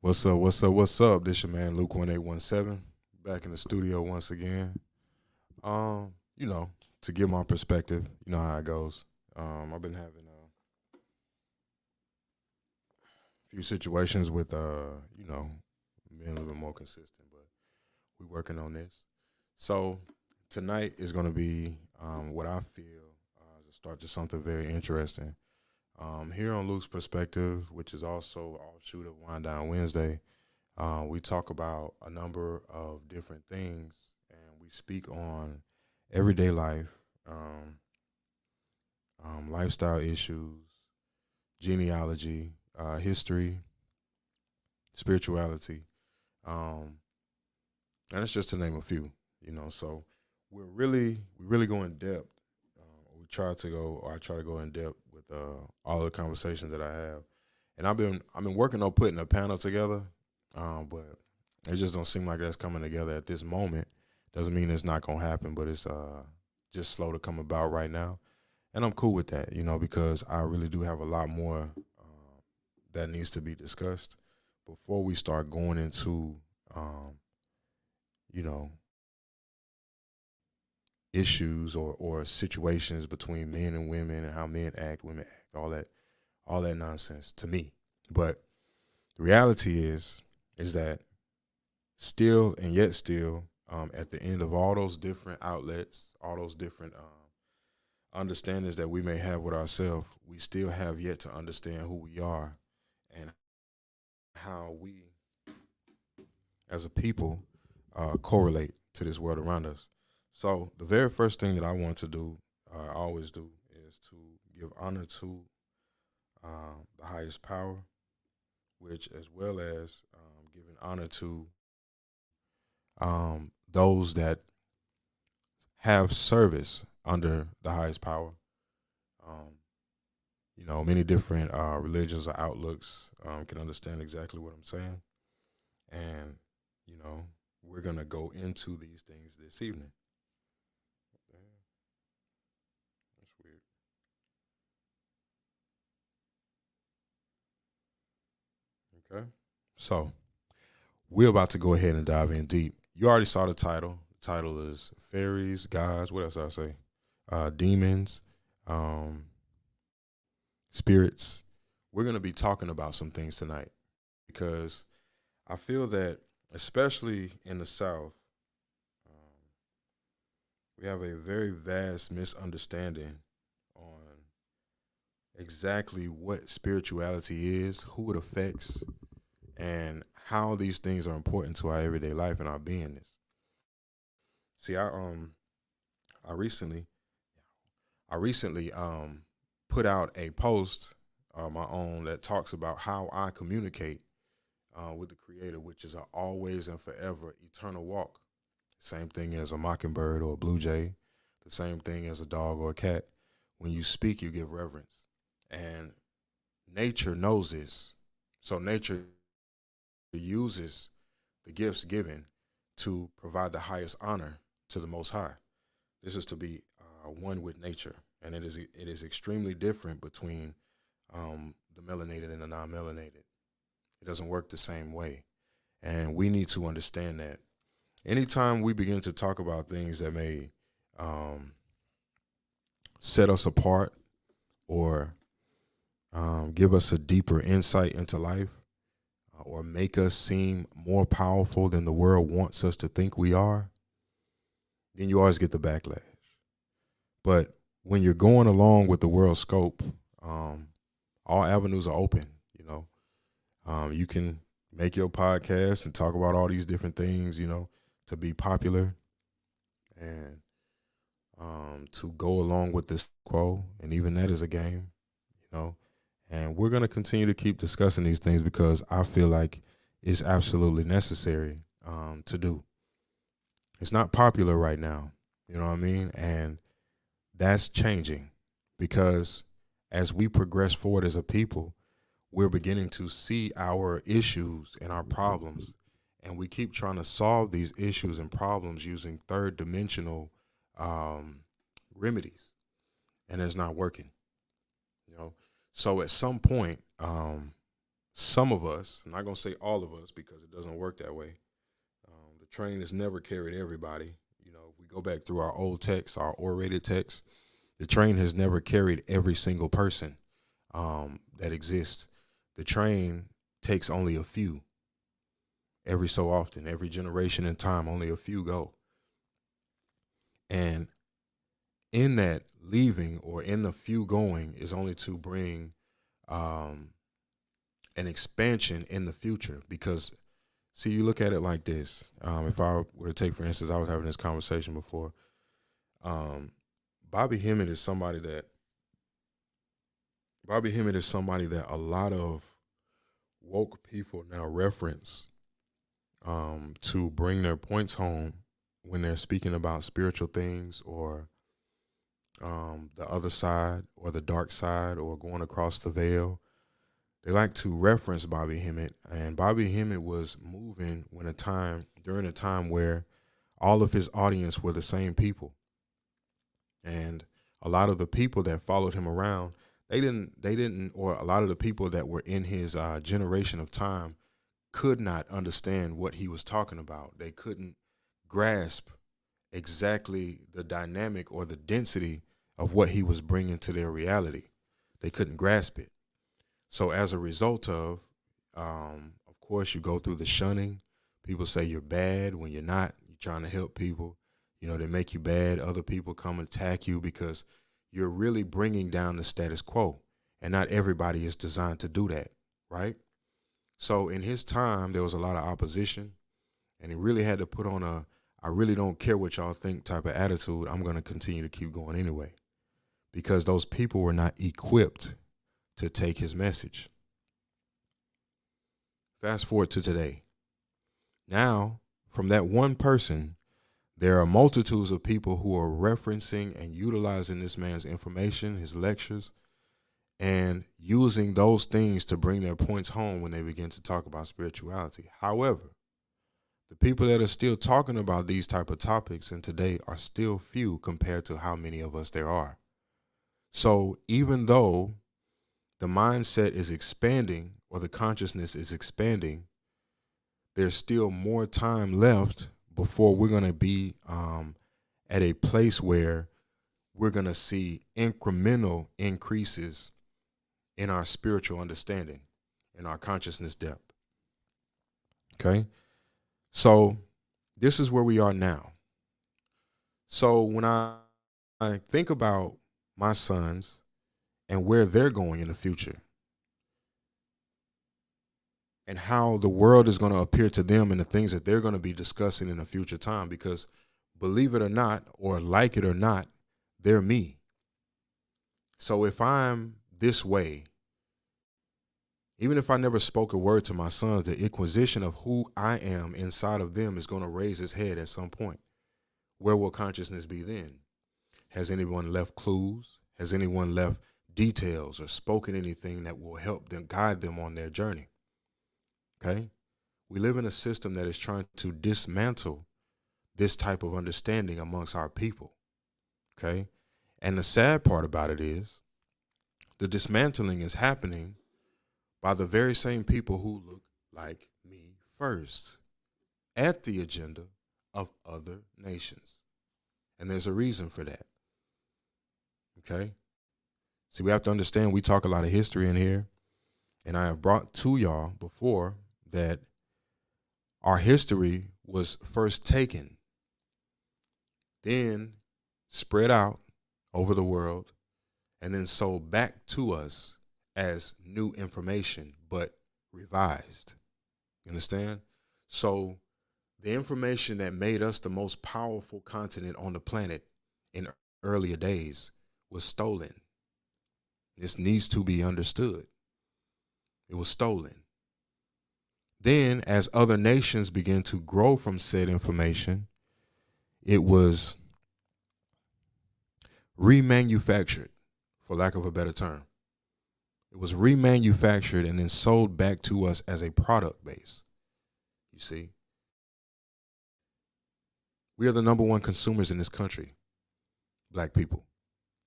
What's up? What's up? What's up? This your man Luke 1817 back in the studio once again. You know, to give my perspective, you know how it goes. I've been having a few situations with being a little bit more consistent, but we're working on this. So tonight is going to be what I feel is a start to something very interesting. Here on Luke's perspective, which is also offshoot of Wind Down Wednesday. We talk about a number of different things, and we speak on everyday life, um, lifestyle issues, genealogy, history, spirituality, um, and it's just to name a few. So we really go in depth. We try to go, or I try to go in depth with all the conversations that I have, and I've been working on putting a panel together. But it just don't seem like that's coming together at this moment. Doesn't mean it's not gonna happen, but it's just slow to come about right now, and I'm cool with that, because I really do have a lot more that needs to be discussed before we start going into, you know, issues or situations between men and women and how men act, women act, all that nonsense to me. But the reality is that still and yet still, at the end of all those different outlets, all those different understandings that we may have with ourselves, we still have yet to understand who we are and how we, as a people, correlate to this world around us. So the very first thing that I want to do, I always do, is to give honor to the highest power, which as well as giving honor to those that have service under the highest power. Um, many different religions or outlooks can understand exactly what I'm saying. And, you know, we're going to go into these things this evening. Yeah, that's weird. Okay. So we're about to go ahead and dive in deep. You already saw the title. The title is Fairies, Gods, what else did I say? Demons, um, spirits. We're going to be talking about some things tonight because I feel that, especially in the South, um, we have a very vast misunderstanding on exactly what spirituality is, who it affects, and how these things are important to our everyday life and our beingness. See, I recently I recently put out a post my own that talks about how I communicate with the Creator, which is a always and forever eternal walk. Same thing as a mockingbird or a blue jay. The same thing as a dog or a cat. When you speak, you give reverence, and nature knows this. So nature uses the gifts given to provide the highest honor to the Most High. This is to be one with nature, and it is extremely different between the melanated and the non-melanated. It doesn't work the same way, and we need to understand that. Anytime we begin to talk about things that may um, set us apart or give us a deeper insight into life, or make us seem more powerful than the world wants us to think we are, then you always get the backlash. But when you're going along with the world scope, um, all avenues are open. You can make your podcast and talk about all these different things, to be popular and to go along with this quo. And even that is a game, you know. And we're going to continue to keep discussing these things because I feel like it's absolutely necessary to do. It's not popular right now, you know what I mean? And that's changing because as we progress forward as a people, we're beginning to see our issues and our problems. And we keep trying to solve these issues and problems using third dimensional um, remedies. And it's not working, you know? So at some point, some of us, I'm not going to say all of us because it doesn't work that way. The train has never carried everybody. You know, if we go back through our old texts, our orated texts, the train has never carried every single person that exists. The train takes only a few every so often. Every generation in time, only a few go. And in that leaving or in the few going is only to bring an expansion in the future. Because, see, you look at it like this. If I were to take, for instance, I was having this conversation before. Bobby Hemmett is somebody that a lot of woke people now reference to bring their points home when they're speaking about spiritual things or the other side or the dark side or going across the veil. They like to reference Bobby Hemmett, and Bobby Hemmett was moving during a time where all of his audience were the same people. And a lot of the people that followed him around, or a lot of the people that were in his generation of time could not understand what he was talking about. They couldn't grasp exactly the dynamic or the density of what he was bringing to their reality. They couldn't grasp it. So as a result of course, you go through the shunning. People say you're bad when you're not. You're trying to help people. You know, they make you bad. Other people come and attack you because you're really bringing down the status quo. And not everybody is designed to do that, right? So in his time, there was a lot of opposition. And he really had to put on I really don't care what y'all think type of attitude. I'm going to continue to keep going anyway. Because those people were not equipped to take his message. Fast forward to today. Now, from that one person, there are multitudes of people who are referencing and utilizing this man's information, his lectures, and using those things to bring their points home when they begin to talk about spirituality. However, the people that are still talking about these type of topics and today are still few compared to how many of us there are. So even though the mindset is expanding or the consciousness is expanding, there's still more time left before we're going to be at a place where we're going to see incremental increases in our spiritual understanding, in our consciousness depth. Okay? So this is where we are now. So when I think about my sons and where they're going in the future and how the world is going to appear to them and the things that they're going to be discussing in a future time, because believe it or not, or like it or not, they're me. So if I'm this way, even if I never spoke a word to my sons, the acquisition of who I am inside of them is going to raise its head at some point. Where will consciousness be then? Has anyone left clues? Has anyone left details or spoken anything that will help them, guide them on their journey? Okay? We live in a system that is trying to dismantle this type of understanding amongst our people. Okay? And the sad part about it is the dismantling is happening by the very same people who look like me first at the agenda of other nations. And there's a reason for that. Okay? See, we have to understand we talk a lot of history in here. And I have brought to y'all before that our history was first taken, then spread out over the world, and then sold back to us as new information, but revised. You understand? So the information that made us the most powerful continent on the planet in earlier days was stolen. This needs to be understood. It was stolen. Then, as other nations began to grow from said information, it was remanufactured, for lack of a better term. It was remanufactured and then sold back to us as a product base. You see, we are the number one consumers in this country, black people,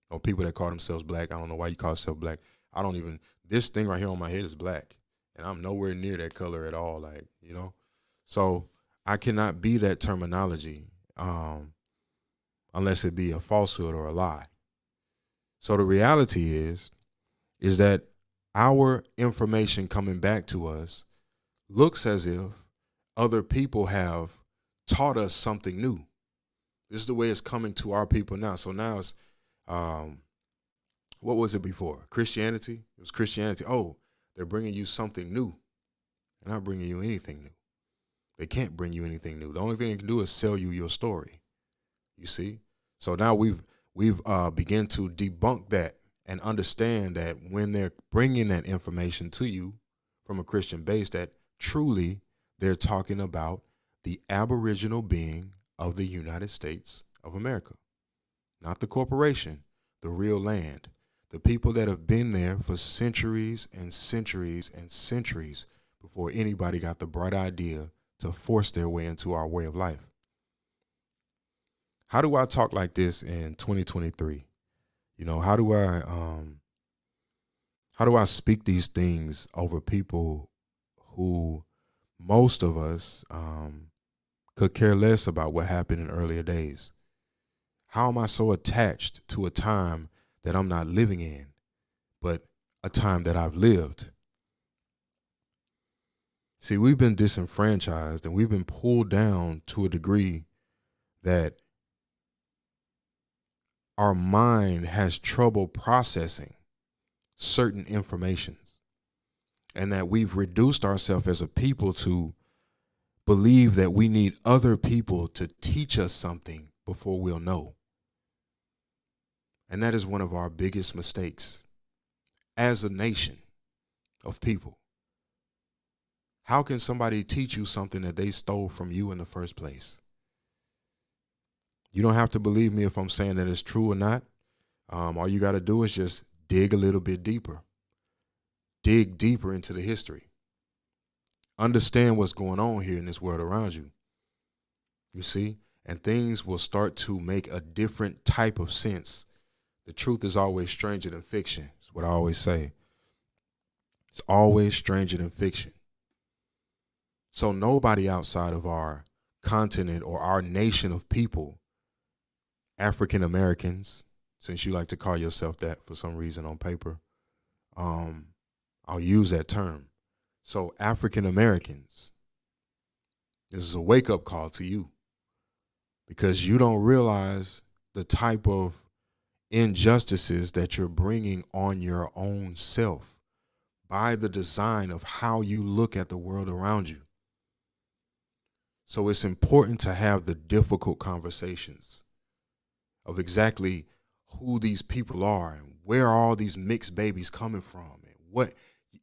or people that call themselves black. I don't know why you call yourself black. This thing right here on my head is black. and I'm nowhere near that color at all. Like, you know, so I cannot be that terminology unless it be a falsehood or a lie. So the reality is that our information coming back to us looks as if other people have taught us something new. This is the way it's coming to our people now. So now it's, what was it before? Christianity? It was Christianity. Oh, they're bringing you something new. They're not bringing you anything new. They can't bring you anything new. The only thing they can do is sell you your story. You see? So now we've begun to debunk that and understand that when they're bringing that information to you from a Christian base, that truly they're talking about the aboriginal being of the United States of America, not the corporation, the real land, the people that have been there for centuries and centuries and centuries before anybody got the bright idea to force their way into our way of life. How do I talk like this in 2023? You know, how do I speak these things over people who most of us could care less about what happened in earlier days? How am I so attached to a time that I'm not living in, but a time that I've lived? See, we've been disenfranchised and we've been pulled down to a degree that our mind has trouble processing certain informations, and that we've reduced ourselves as a people to believe that we need other people to teach us something before we'll know. And that is one of our biggest mistakes as a nation of people. How can somebody teach you something that they stole from you in the first place? You don't have to believe me if I'm saying that it's true or not. All you got to do is just dig a little bit deeper. Dig deeper into the history. Understand what's going on here in this world around you. You see? And things will start to make a different type of sense. The truth is always stranger than fiction. That's what I always say. It's always stranger than fiction. So nobody outside of our continent or our nation of people, African Americans, since you like to call yourself that for some reason on paper, I'll use that term. So African Americans, this is a wake-up call to you, because you don't realize the type of injustices that you're bringing on your own self by the design of how you look at the world around you. So it's important to have the difficult conversations of exactly who these people are and where are all these mixed babies coming from, and what.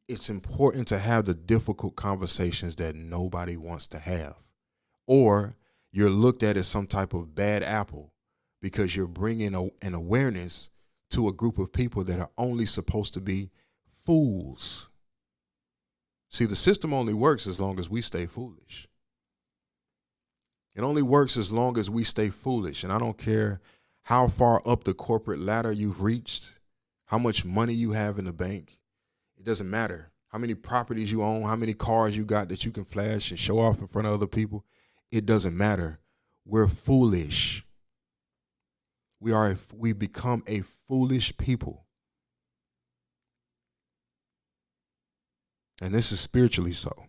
It's important to have the difficult conversations that nobody wants to have, or you're looked at as some type of bad apple because you're bringing an awareness to a group of people that are only supposed to be fools. See, the system only works as long as we stay foolish. It only works as long as we stay foolish. And I don't care how far up the corporate ladder you've reached, how much money you have in the bank. It doesn't matter how many properties you own, how many cars you got that you can flash and show off in front of other people. It doesn't matter. We're foolish. We become a foolish people. And this is spiritually so.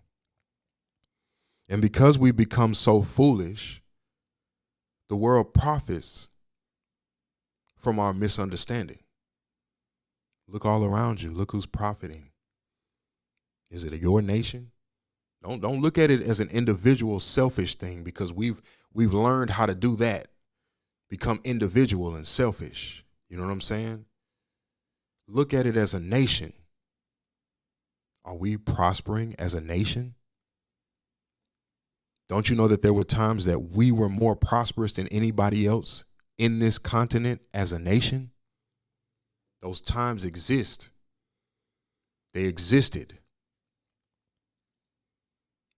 And because we become so foolish, the world profits from our misunderstanding. Look all around you. Look who's profiting. Is it your nation? Don't look at it as an individual selfish thing, because we've learned how to do that. Become individual and selfish. You know what I'm saying? Look at it as a nation. Are we prospering as a nation? Don't you know that there were times that we were more prosperous than anybody else in this continent as a nation? Those times exist. They existed.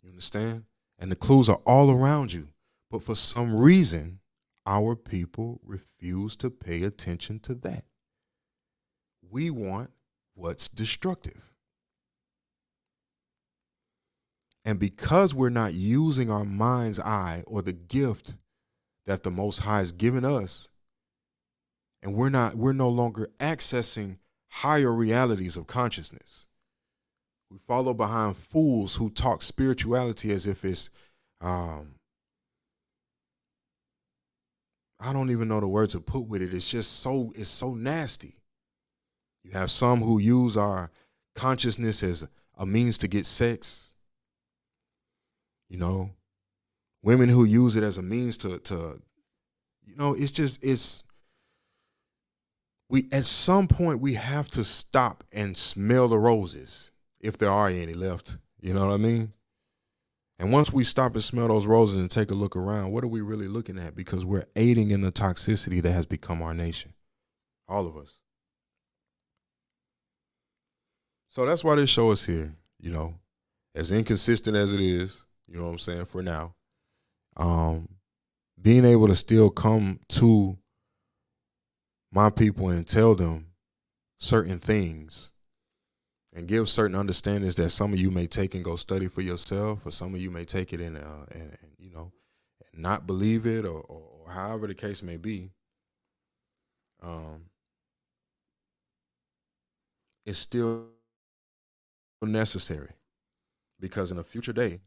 You understand? And the clues are all around you. But for some reason, our people refuse to pay attention to that. We want what's destructive. And because we're not using our mind's eye or the gift that the Most High has given us, and we're no longer accessing higher realities of consciousness. We follow behind fools who talk spirituality as if it's, I don't even know the word to put with it. It's just it's so nasty. You have some who use our consciousness as a means to get sex. You know, women who use it as a means to at some point we have to stop and smell the roses, if there are any left. You know what I mean? And once we stop and smell those roses and take a look around, what are we really looking at? Because we're aiding in the toxicity that has become our nation. All of us. So that's why this show is here, you know, as inconsistent as it is, you know what I'm saying, for now. Being able to still come to my people and tell them certain things and give certain understandings that some of you may take and go study for yourself, or some of you may take it and you know, not believe it, or however the case may be. It's still necessary, because in a future day,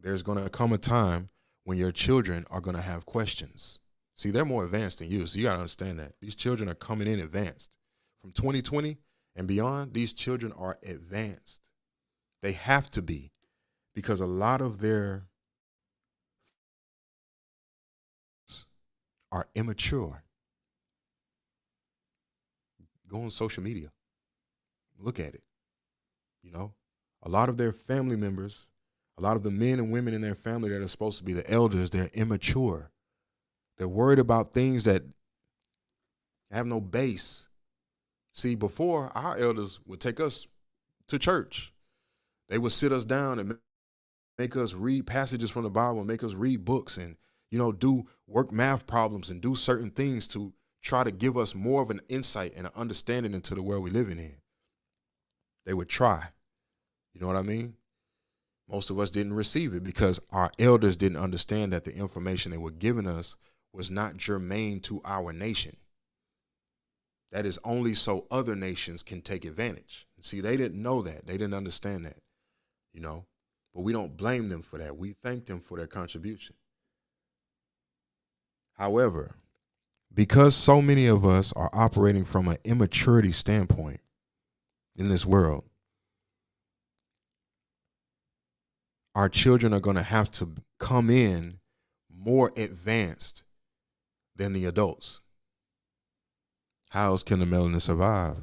there's going to come a time when your children are going to have questions. See, they're more advanced than you, so you got to understand that. These children are coming in advanced. From 2020 and beyond, these children are advanced. They have to be, because a lot of their are immature. Go on social media. Look at it. You know, a lot of their family members, a lot of the men and women in their family that are supposed to be the elders, they're immature. They're worried about things that have no base. See, before, our elders would take us to church. They would sit us down and make us read passages from the Bible, and make us read books, and, you know, do work math problems and do certain things to try to give us more of an insight and an understanding into the world we're living in. They would try. You know what I mean? Most of us didn't receive it because our elders didn't understand that the information they were giving us was not germane to our nation. That is only so other nations can take advantage. See, they didn't know that. They didn't understand that, you know, but we don't blame them for that. We thank them for their contribution. However, because so many of us are operating from an immaturity standpoint in this world, our children are going to have to come in more advanced than the adults. How else can the melanin survive?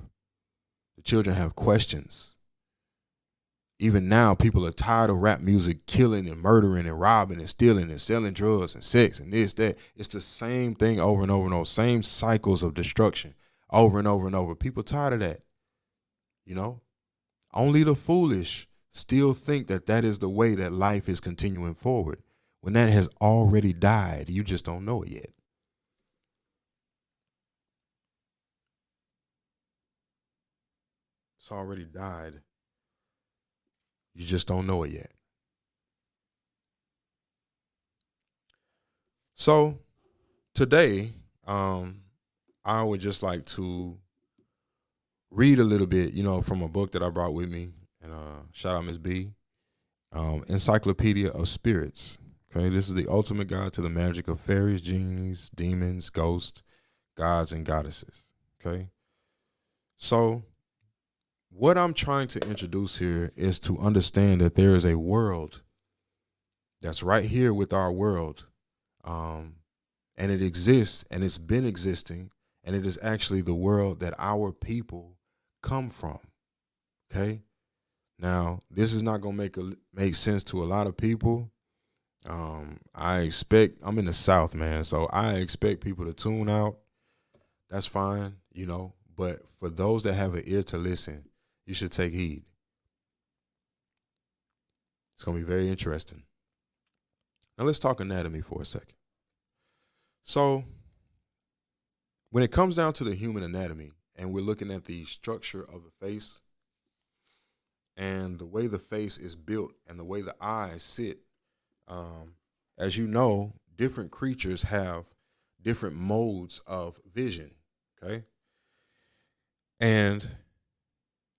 The children have questions. Even now, people are tired of rap music killing and murdering and robbing and stealing and selling drugs and sex and this, that. It's the same thing over and over and over, same cycles of destruction over and over and over. People tired of that, you know? Only the foolish still think that that is the way that life is continuing forward, when that has already died. You just don't know it yet. It's already died. You just don't know it yet. So today, I would just like to read a little bit, you know, from a book that I brought with me. And shout out Ms. B. Encyclopedia of Spirits. Okay, this is the ultimate guide to the magic of fairies, genies, demons, ghosts, gods, and goddesses. Okay, so what I'm trying to introduce here is to understand that there is a world that's right here with our world, and it exists, and it's been existing, and it is actually the world that our people come from. Okay, now this is not gonna make sense to a lot of people. I'm in the South, man, so I expect people to tune out. That's fine, you know, but for those that have an ear to listen, you should take heed. It's going to be very interesting. Now let's talk anatomy for a second. So when it comes down to the human anatomy, and we're looking at the structure of the face, and the way the face is built and the way the eyes sit. Um, as you know, different creatures have different modes of vision. Okay. And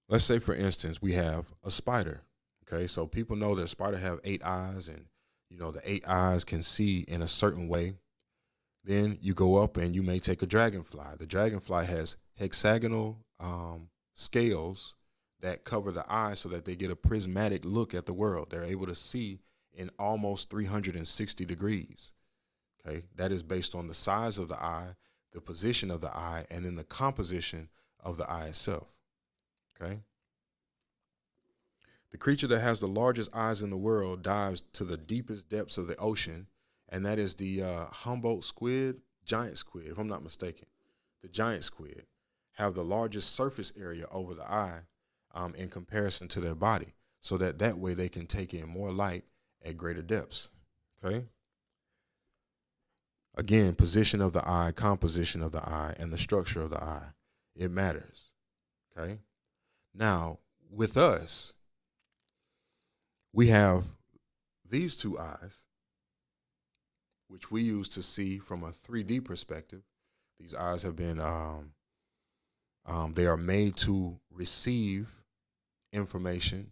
let's say, for instance, we have a spider. Okay. So people know that spider have 8 eyes, and, the 8 eyes can see in a certain way. Then you go up and you may take a dragonfly. The dragonfly has hexagonal scales that cover the eye so that they get a prismatic look at the world. They're able to see in almost 360 degrees. Okay, that is based on the size of the eye, the position of the eye, and then the composition of the eye itself. Okay. The creature that has the largest eyes in the world dives to the deepest depths of the ocean, and that is the Humboldt squid, giant squid, if I'm not mistaken. The giant squid have the largest surface area over the eye in comparison to their body, so that way they can take in more light at greater depths. Okay. Again, position of the eye, composition of the eye, and the structure of the eye. It matters. Okay. Now, with us, we have these 2 eyes, which we use to see from a 3D perspective. These eyes have been, they are made to receive information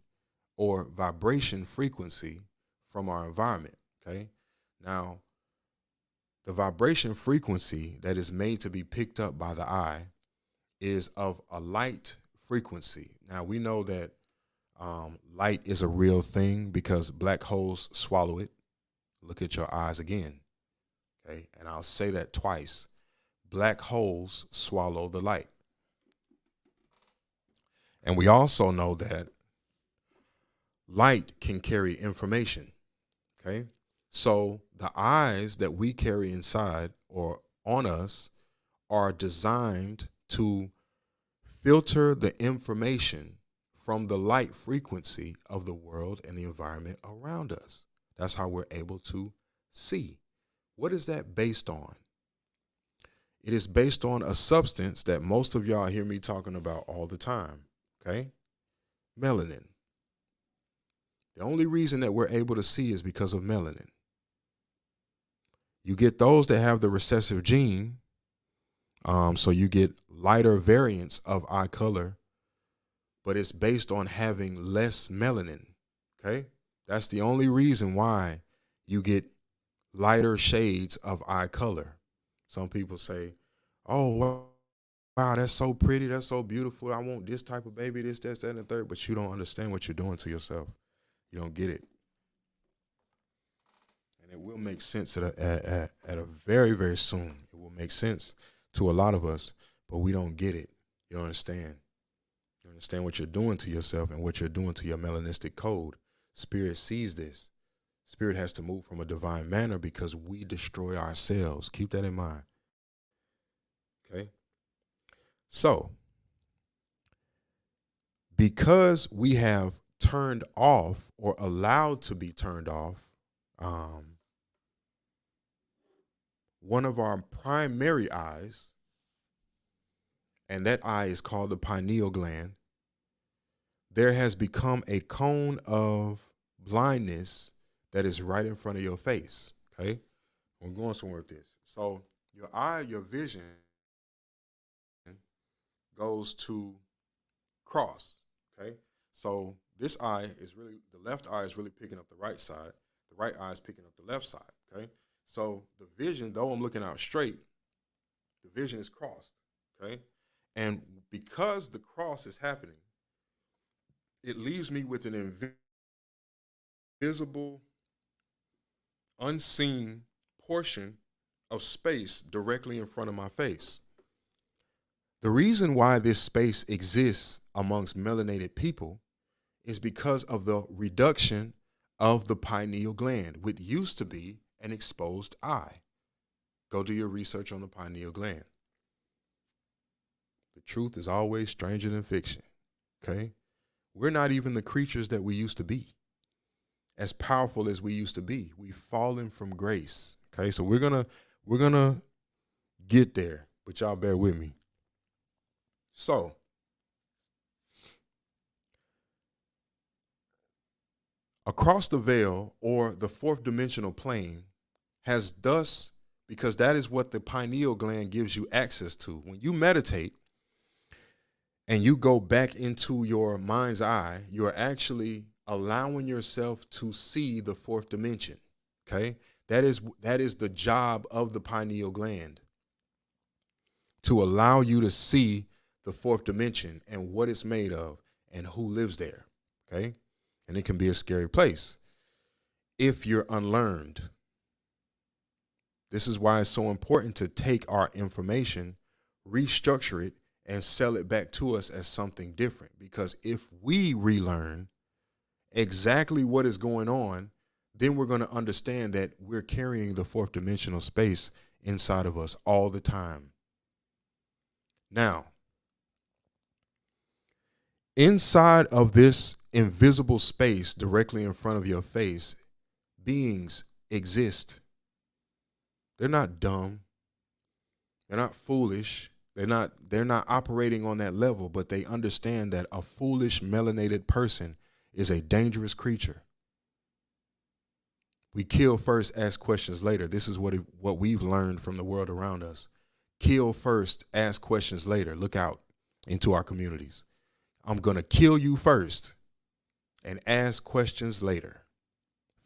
or vibration frequency from our environment. Okay. Now, the vibration frequency that is made to be picked up by the eye is of a light frequency. Now, we know that light is a real thing because black holes swallow it. Look at your eyes again. Okay. And I'll say that twice. Black holes swallow the light. And we also know that light can carry information. Okay. So the eyes that we carry inside or on us are designed to filter the information from the light frequency of the world and the environment around us. That's how we're able to see. What is that based on? It is based on a substance that most of y'all hear me talking about all the time. Okay. Melanin. The only reason that we're able to see is because of melanin. You get those that have the recessive gene, so you get lighter variants of eye color, but it's based on having less melanin. Okay, that's the only reason why you get lighter shades of eye color. Some people say, "Oh, wow, that's so pretty, that's so beautiful. I want this type of baby, this, that, and the third." But you don't understand what you're doing to yourself. You don't get it. And it will make sense at a very, very soon. It will make sense to a lot of us, but we don't get it. You don't understand. You understand what you're doing to yourself and what you're doing to your melanistic code. Spirit sees this. Spirit has to move from a divine manner because we destroy ourselves. Keep that in mind. Okay? So, because we have turned off or allowed to be turned off one of our primary eyes, and that eye is called the pineal gland, there has become a cone of blindness that is right in front of your face. Okay. I'm going somewhere with this. So your eye, your vision goes to cross. Okay. So this eye is really, the left eye is really picking up the right side. The right eye is picking up the left side. Okay. So the vision, though I'm looking out straight, the vision is crossed. Okay. And because the cross is happening, it leaves me with an invisible, unseen portion of space directly in front of my face. The reason why this space exists amongst melanated people is because of the reduction of the pineal gland, which used to be an exposed eye. Go do your research on the pineal gland. The truth is always stranger than fiction. Okay? We're not even the creatures that we used to be. As powerful as we used to be, we've fallen from grace. Okay, so we're gonna get there, but y'all bear with me. So across the veil or the fourth dimensional plane has thus, because that is what the pineal gland gives you access to. When you meditate and you go back into your mind's eye, you're actually allowing yourself to see the fourth dimension. Okay. That is the job of the pineal gland, to allow you to see the fourth dimension and what it's made of and who lives there. Okay. And it can be a scary place if you're unlearned. This is why it's so important to take our information, restructure it, and sell it back to us as something different. Because if we relearn exactly what is going on, then we're going to understand that we're carrying the fourth dimensional space inside of us all the time. Now, inside of this invisible space directly in front of your face, beings exist. They're not dumb. They're not foolish. They're not operating on that level, but they understand that a foolish melanated person is a dangerous creature. We kill first, ask questions later. This is what we've learned from the world around us. Kill first, ask questions later. Look out into our communities. I'm going to kill you first and ask questions later.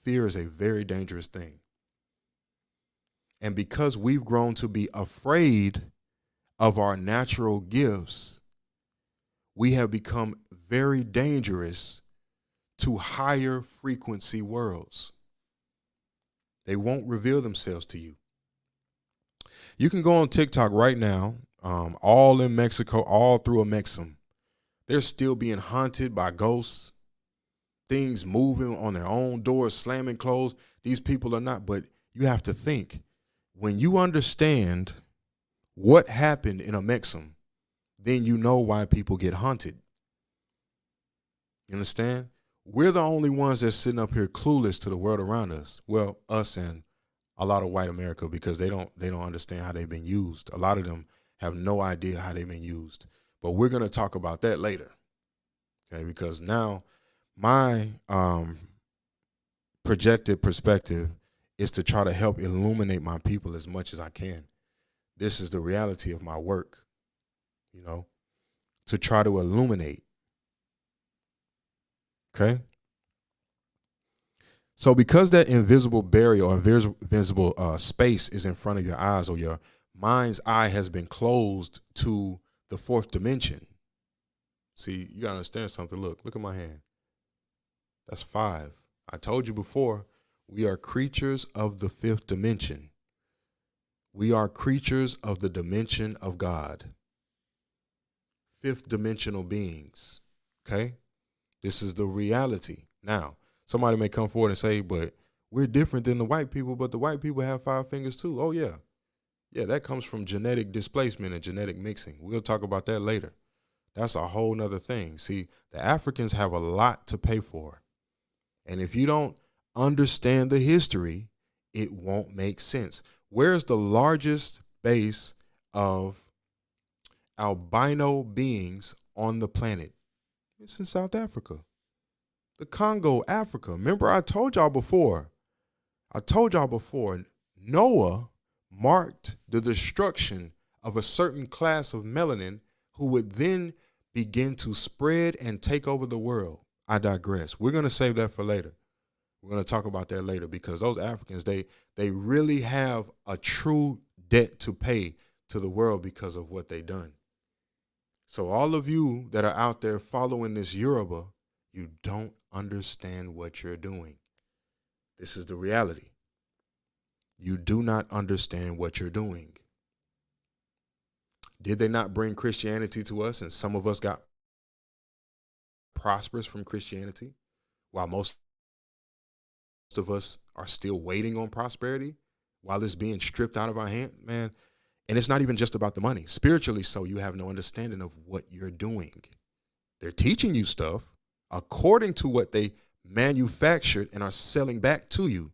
Fear is a very dangerous thing. And because we've grown to be afraid of our natural gifts, we have become very dangerous to higher frequency worlds. They won't reveal themselves to you. You can go on TikTok right now, all in Mexico, all through a Mexum. They're still being haunted by ghosts, things moving on their own doors, slamming closed. These people are not, but you have to think, when you understand what happened in a Mexum, then you know why people get haunted. You understand? We're the only ones that's sitting up here clueless to the world around us. Well, us and a lot of white America, because they don't understand how they've been used. A lot of them have no idea how they've been used. But we're going to talk about that later. Okay, because now my projected perspective is to try to help illuminate my people as much as I can. This is the reality of my work, to try to illuminate. Okay. So because that invisible barrier or invisible space is in front of your eyes, or your mind's eye has been closed to the fourth dimension. See, you gotta understand something. Look at my hand. That's 5. I told you before, we are creatures of the fifth dimension. We are creatures of the dimension of God. Fifth dimensional beings. Okay. This is the reality. Now, somebody may come forward and say, but we're different than the white people, but the white people have 5 fingers too. Oh, yeah. Yeah, that comes from genetic displacement and genetic mixing. We'll talk about that later. That's a whole nother thing. See, the Africans have a lot to pay for. And if you don't understand the history, it won't make sense. Where's the largest base of albino beings on the planet? It's in South Africa. The Congo, Africa. Remember, I told y'all before, Noah marked the destruction of a certain class of melanin who would then begin to spread and take over the world. I digress. We're going to save that for later. We're going to talk about that later, because those Africans, they really have a true debt to pay to the world because of what they've done. So all of you that are out there following this Yoruba, you don't understand what you're doing. This is the reality. You do not understand what you're doing. Did they not bring Christianity to us, and some of us got prosperous from Christianity, while most of us are still waiting on prosperity while it's being stripped out of our hand, man? And it's not even just about the money. Spiritually, so you have no understanding of what you're doing. They're teaching you stuff according to what they manufactured and are selling back to you.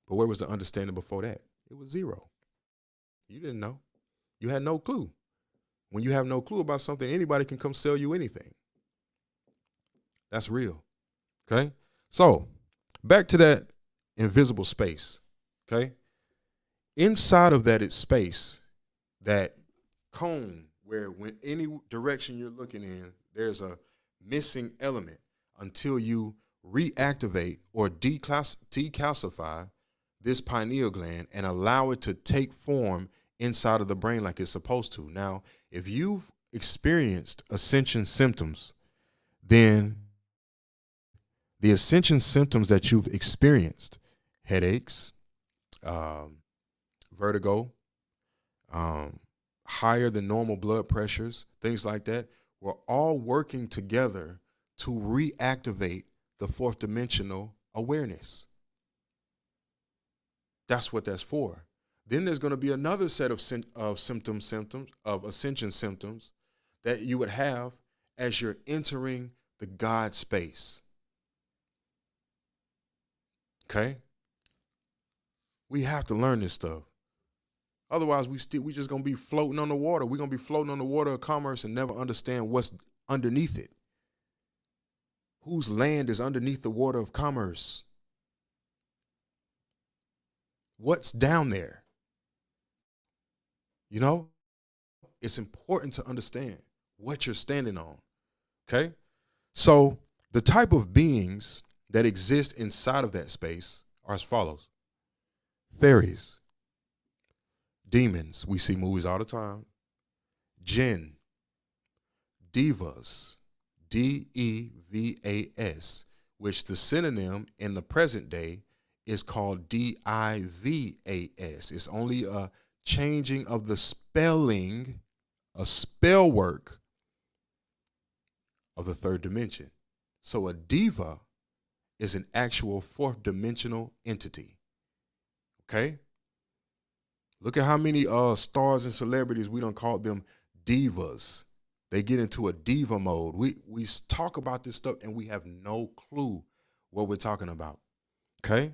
But where was the understanding before that? It was zero. You didn't know. You had no clue. When you have no clue about something, anybody can come sell you anything. That's real. Okay. So back to that invisible space. Okay. Inside of that, it's space, that cone where when any direction you're looking in, there's a missing element until you reactivate or decalcify this pineal gland and allow it to take form inside of the brain like it's supposed to. Now, if you've experienced ascension symptoms, then the ascension symptoms that you've experienced, headaches, vertigo, higher than normal blood pressures, things like that, were all working together to reactivate the fourth dimensional awareness. That's what that's for. Then there's going to be another set of symptoms of ascension symptoms that you would have as you're entering the God space. Okay? We have to learn this stuff. Otherwise, we just going to be floating on the water. We're going to be floating on the water of commerce and never understand what's underneath it. Whose land is underneath the water of commerce? What's down there? You know, it's important to understand what you're standing on. Okay? So the type of beings that exist inside of that space are as follows. Fairies, demons, we see movies all the time. Jinn, divas, D-E-V-A-S, which the synonym in the present day is called D-I-V-A-S. It's only a changing of the spelling, a spell work of the third dimension. So a diva is an actual fourth dimensional entity. Okay? Look at how many stars and celebrities we done called them divas. They get into a diva mode. We talk about this stuff and we have no clue what we're talking about. Okay?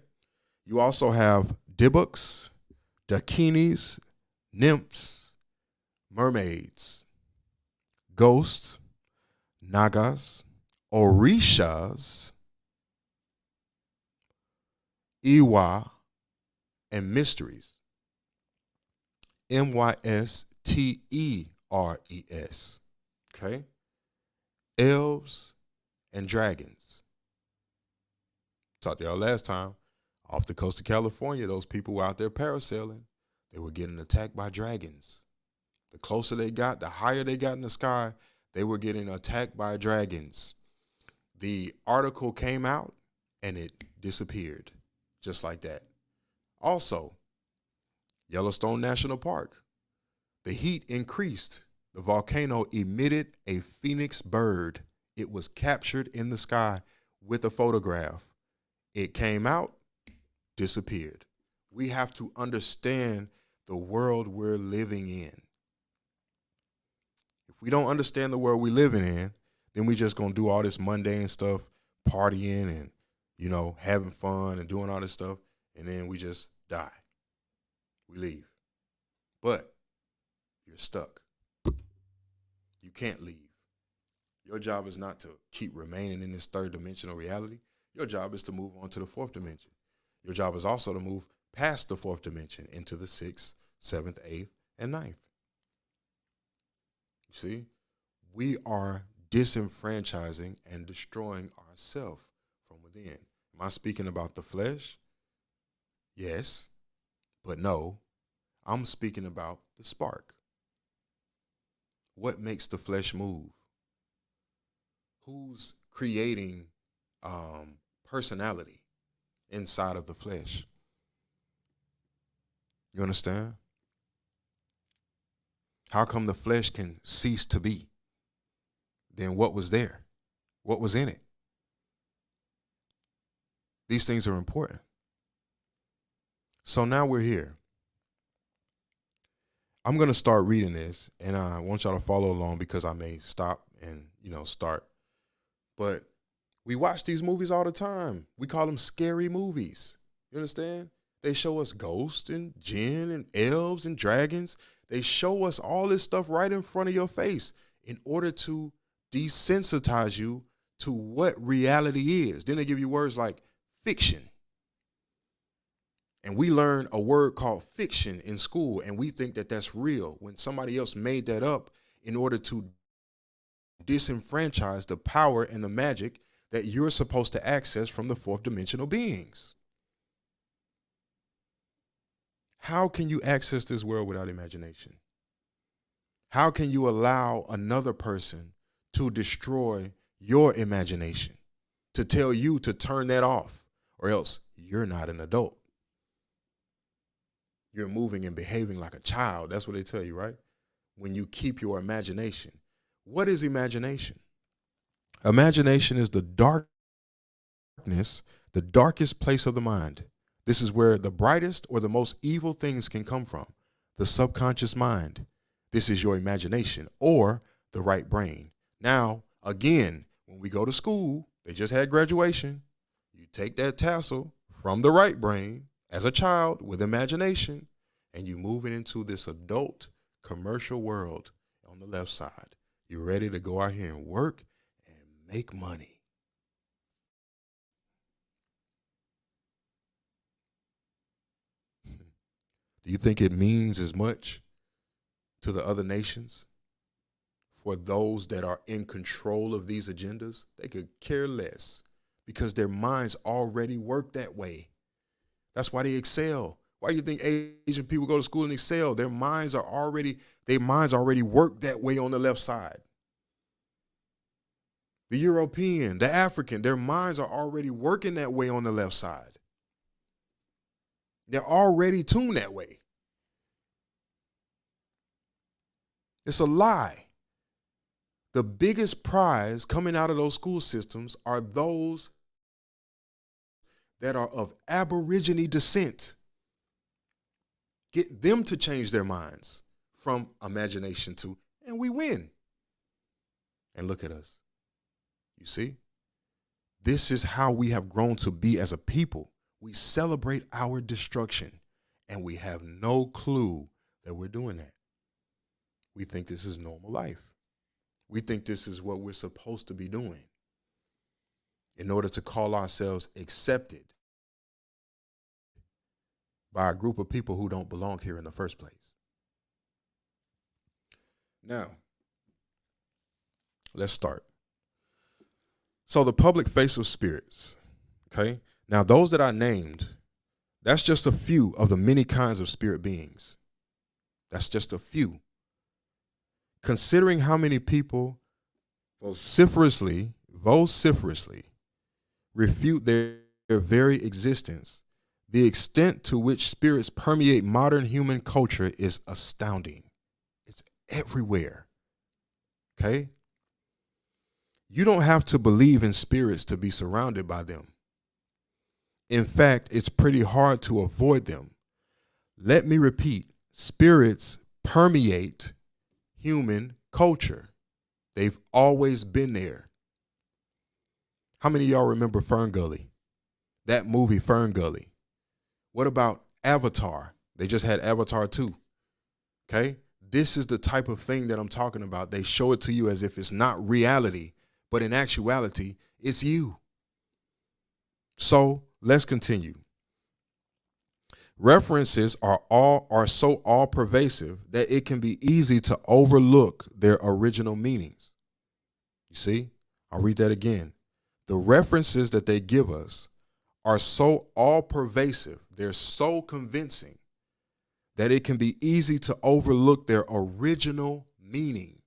You also have Dybbuk, dakinis, nymphs, mermaids, ghosts, nagas, orishas, Iwa, and mysteries. M-Y-S-T-E-R-E-S. Okay? Elves and dragons. Talked to y'all last time. Off the coast of California, those people were out there parasailing. They were getting attacked by dragons. The closer they got, the higher they got in the sky, they were getting attacked by dragons. The article came out and it disappeared just like that. Also, Yellowstone National Park. The heat increased. The volcano emitted a phoenix bird. It was captured in the sky with a photograph. It came out, disappeared. We have to understand the world we're living in. If we don't understand the world we're living in, then we just gonna do all this mundane stuff, partying and, you know, having fun and doing all this stuff, and then we just die. We leave. But you're stuck. You can't leave. Your job is not to keep remaining in this third dimensional reality. Your job is to move on to the fourth dimension. Your job is also to move past the fourth dimension into the sixth, seventh, eighth, and ninth. You see, we are disenfranchising and destroying ourselves from within. Am I speaking about the flesh? Yes, but no, I'm speaking about the spark. What makes the flesh move? Who's creating personality inside of the flesh? You understand? How come the flesh can cease to be? Then what was there? What was in it? These things are important. So now we're here. I'm going to start reading this, and I want y'all to follow along because I may stop and, start. But we watch these movies all the time. We call them scary movies. You understand? They show us ghosts and jinn and elves and dragons. They show us all this stuff right in front of your face in order to desensitize you to what reality is. Then they give you words like fiction. And we learn a word called fiction in school, and we think that that's real when somebody else made that up in order to disenfranchise the power and the magic that you're supposed to access from the fourth dimensional beings. How can you access this world without imagination? How can you allow another person to destroy your imagination, to tell you to turn that off, or else you're not an adult? You're moving and behaving like a child. That's what they tell you, right? When you keep your imagination. What is imagination? Imagination is the darkness, the darkest place of the mind. This is where the brightest or the most evil things can come from. The subconscious mind. This is your imagination or the right brain. Now, again, when we go to school, they just had graduation. You take that tassel from the right brain as a child with imagination, and you move it into this adult commercial world on the left side. You're ready to go out here and work and make money. Do you think it means as much to the other nations? For those that are in control of these agendas, they could care less because their minds already work that way. That's why they excel. Why do you think Asian people go to school and excel? Their minds already work that way on the left side. The European, the African, their minds are already working that way on the left side. They're already tuned that way. It's a lie. The biggest prize coming out of those school systems are those that are of Aborigine descent. Get them to change their minds from imagination to, and we win. And look at us. You see? This is how we have grown to be as a people. We celebrate our destruction, and we have no clue that we're doing that. We think this is normal life. We think this is what we're supposed to be doing in order to call ourselves accepted by a group of people who don't belong here in the first place. Now, let's start. So the public face of spirits, okay? Now, those that I named, that's just a few of the many kinds of spirit beings. That's just a few. Considering how many people vociferously refute their very existence, the extent to which spirits permeate modern human culture is astounding. It's everywhere, okay? You don't have to believe in spirits to be surrounded by them. In fact, it's pretty hard to avoid them. Let me repeat, spirits permeate human culture. They've always been there. How many of y'all remember Fern Gully? That movie, Fern Gully. What about Avatar? They just had Avatar 2. Okay? This is the type of thing that I'm talking about. They show it to you as if it's not reality, but in actuality, it's you. So let's continue. References are so all pervasive that it can be easy to overlook their original meanings. You see, I'll read that again. The references that they give us are so all pervasive, they're so convincing that it can be easy to overlook their original meaning.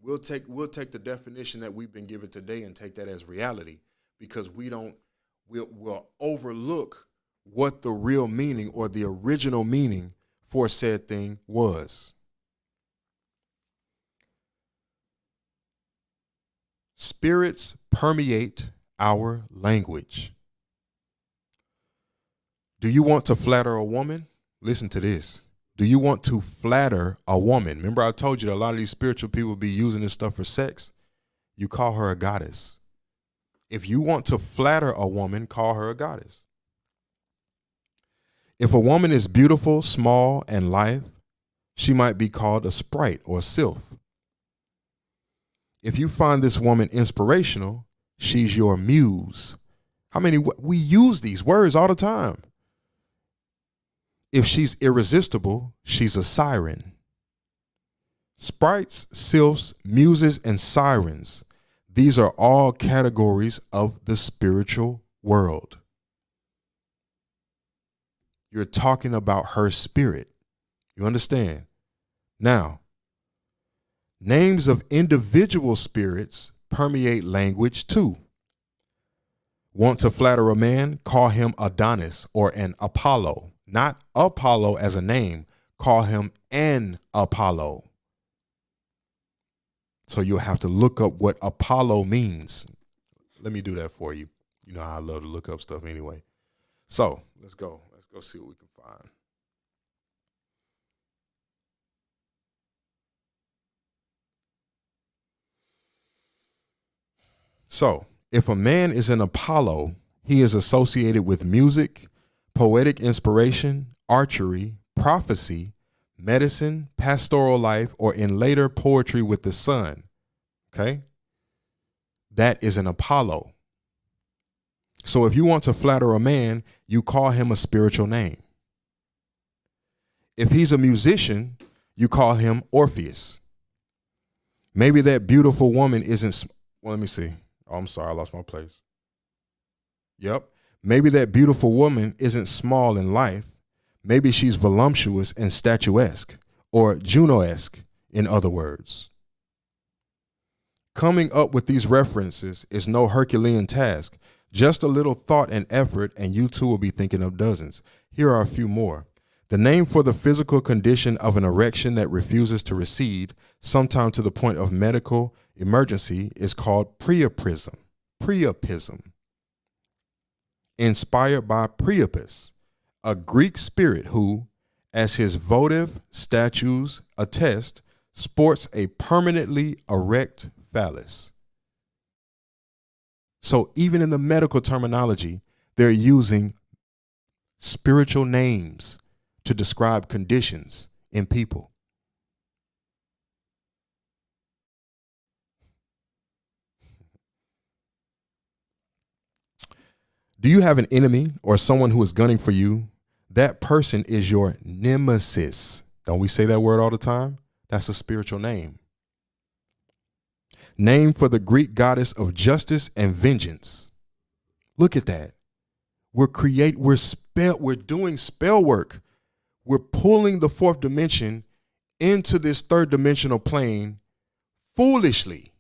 We'll take the definition that we've been given today and take that as reality, because we'll overlook what the real meaning or the original meaning for said thing was. Spirits permeate our language. Do you want to flatter a woman? Listen to this. Do you want to flatter a woman? Remember I told you that a lot of these spiritual people be using this stuff for sex? You call her a goddess. If you want to flatter a woman, call her a goddess. If a woman is beautiful, small, and lithe, she might be called a sprite or a sylph. If you find this woman inspirational, she's your muse. How many? We use these words all the time. If she's irresistible, she's a siren. Sprites, sylphs, muses, and sirens. These are all categories of the spiritual world. You're talking about her spirit. You understand? Now, names of individual spirits permeate language too. Want to flatter a man? Call him Adonis or an Apollo. Not Apollo as a name. Call him an Apollo. So you'll have to look up what Apollo means. Let me do that for you. You know how I love to look up stuff anyway. So let's go. Let's go see what we can find. So if a man is an Apollo, he is associated with music, poetic inspiration, archery, prophecy, medicine, pastoral life, or in later poetry with the sun. Okay? That is an Apollo. So if you want to flatter a man, you call him a spiritual name. If he's a musician, you call him Orpheus. Maybe that beautiful woman isn't, well, let me see. Oh, I'm sorry, I lost my place. Yep. Maybe that beautiful woman isn't small in life. Maybe she's voluptuous and statuesque, or Juno-esque, in other words. Coming up with these references is no Herculean task. Just a little thought and effort, and you too will be thinking of dozens. Here are a few more. The name for the physical condition of an erection that refuses to recede, sometimes to the point of medical emergency, is called priapism. Priapism. Inspired by Priapus, a Greek spirit who, as his votive statues attest, sports a permanently erect phallus. So even in the medical terminology, they're using spiritual names to describe conditions in people. Do you have an enemy or someone who is gunning for you? That person is your nemesis. Don't we say that word all the time? That's a spiritual name. Name for the Greek goddess of justice and vengeance. Look at that. We're doing spell work. We're pulling the fourth dimension into this third dimensional plane foolishly,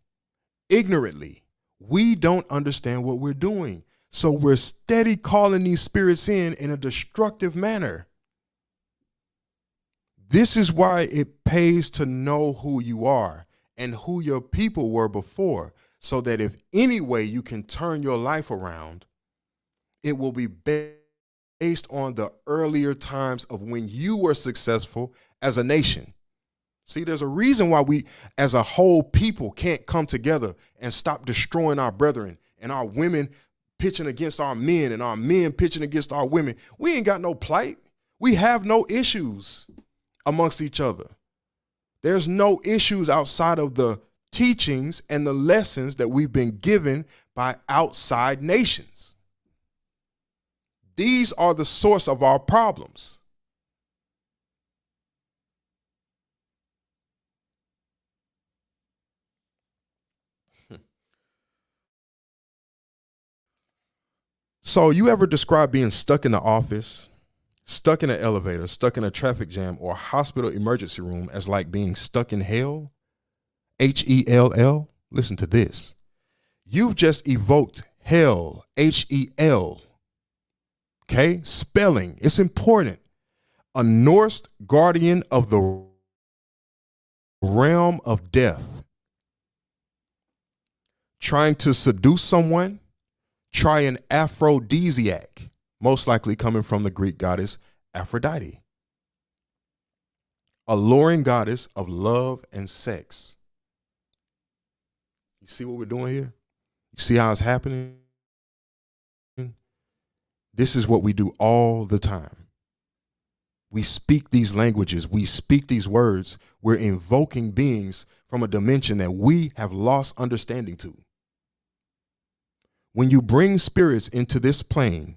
ignorantly. We don't understand what we're doing. So we're steady calling these spirits in a destructive manner. This is why it pays to know who you are and who your people were before, so that if any way you can turn your life around, it will be based on the earlier times of when you were successful as a nation. See, there's a reason why we as a whole people can't come together and stop destroying our brethren and our women pitching against our men and our men pitching against our women. We ain't got no plight. We have no issues amongst each other. There's no issues outside of the teachings and the lessons that we've been given by outside nations. These are the source of our problems. So you ever describe being stuck in the office, stuck in an elevator, stuck in a traffic jam, or a hospital emergency room as like being stuck in hell? H-E-L-L? Listen to this. You've just evoked hell, H-E-L. Okay? Spelling. It's important. A Norse guardian of the realm of death. Trying to seduce someone? Try an aphrodisiac, most likely coming from the Greek goddess Aphrodite. Alluring goddess of love and sex. You see what we're doing here? You see how it's happening? This is what we do all the time. We speak these languages. We speak these words. We're invoking beings from a dimension that we have lost understanding to. When you bring spirits into this plane,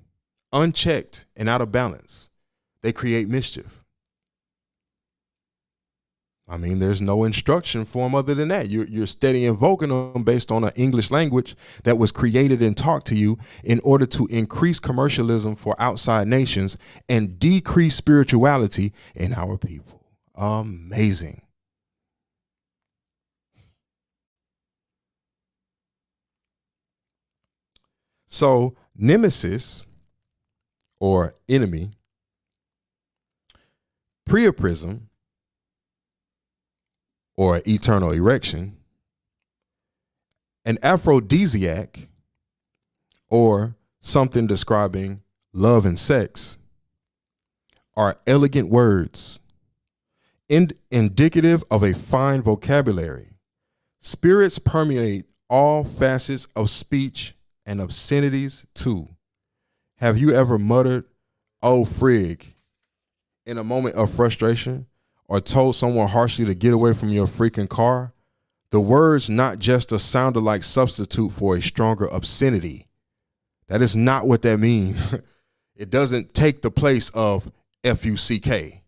unchecked and out of balance, they create mischief. I mean, there's no instruction for them other than that. You're steady invoking them based on an English language that was created and taught to you in order to increase commercialism for outside nations and decrease spirituality in our people. Amazing. So, nemesis or enemy, priapism or eternal erection, an aphrodisiac or something describing love and sex are elegant words indicative of a fine vocabulary. Spirits permeate all facets of speech and obscenities too. Have you ever muttered, "Oh frig," in a moment of frustration, or told someone harshly to get away from your freaking car? The word's not just a sound-alike substitute for a stronger obscenity. That is not what that means. It doesn't take the place of F-U-C-K.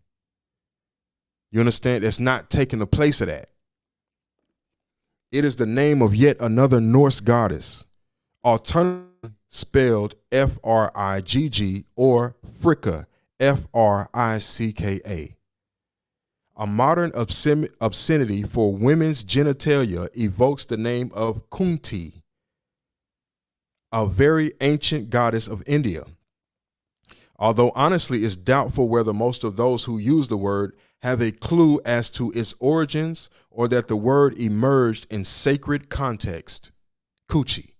You understand? It's not taking the place of that. It is the name of yet another Norse goddess, alternatively spelled F-R-I-G-G or Fricka, F-R-I-C-K-A. A modern obscenity for women's genitalia evokes the name of Kunti, a very ancient goddess of India. Although honestly, it's doubtful whether most of those who use the word have a clue as to its origins or that the word emerged in sacred context. Coochie.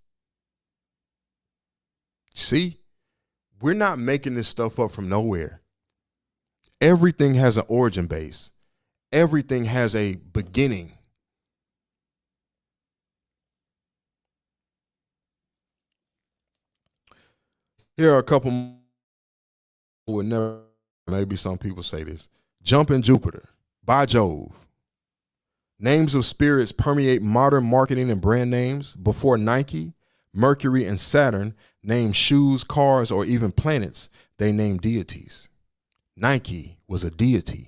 See, we're not making this stuff up from nowhere. Everything has an origin base. Everything has a beginning. Here are a couple would never, maybe some people say this. Jumping Jupiter, by Jove. Names of spirits permeate modern marketing and brand names. Before Nike, Mercury, and Saturn named shoes, cars, or even planets, they named deities. Nike was a deity.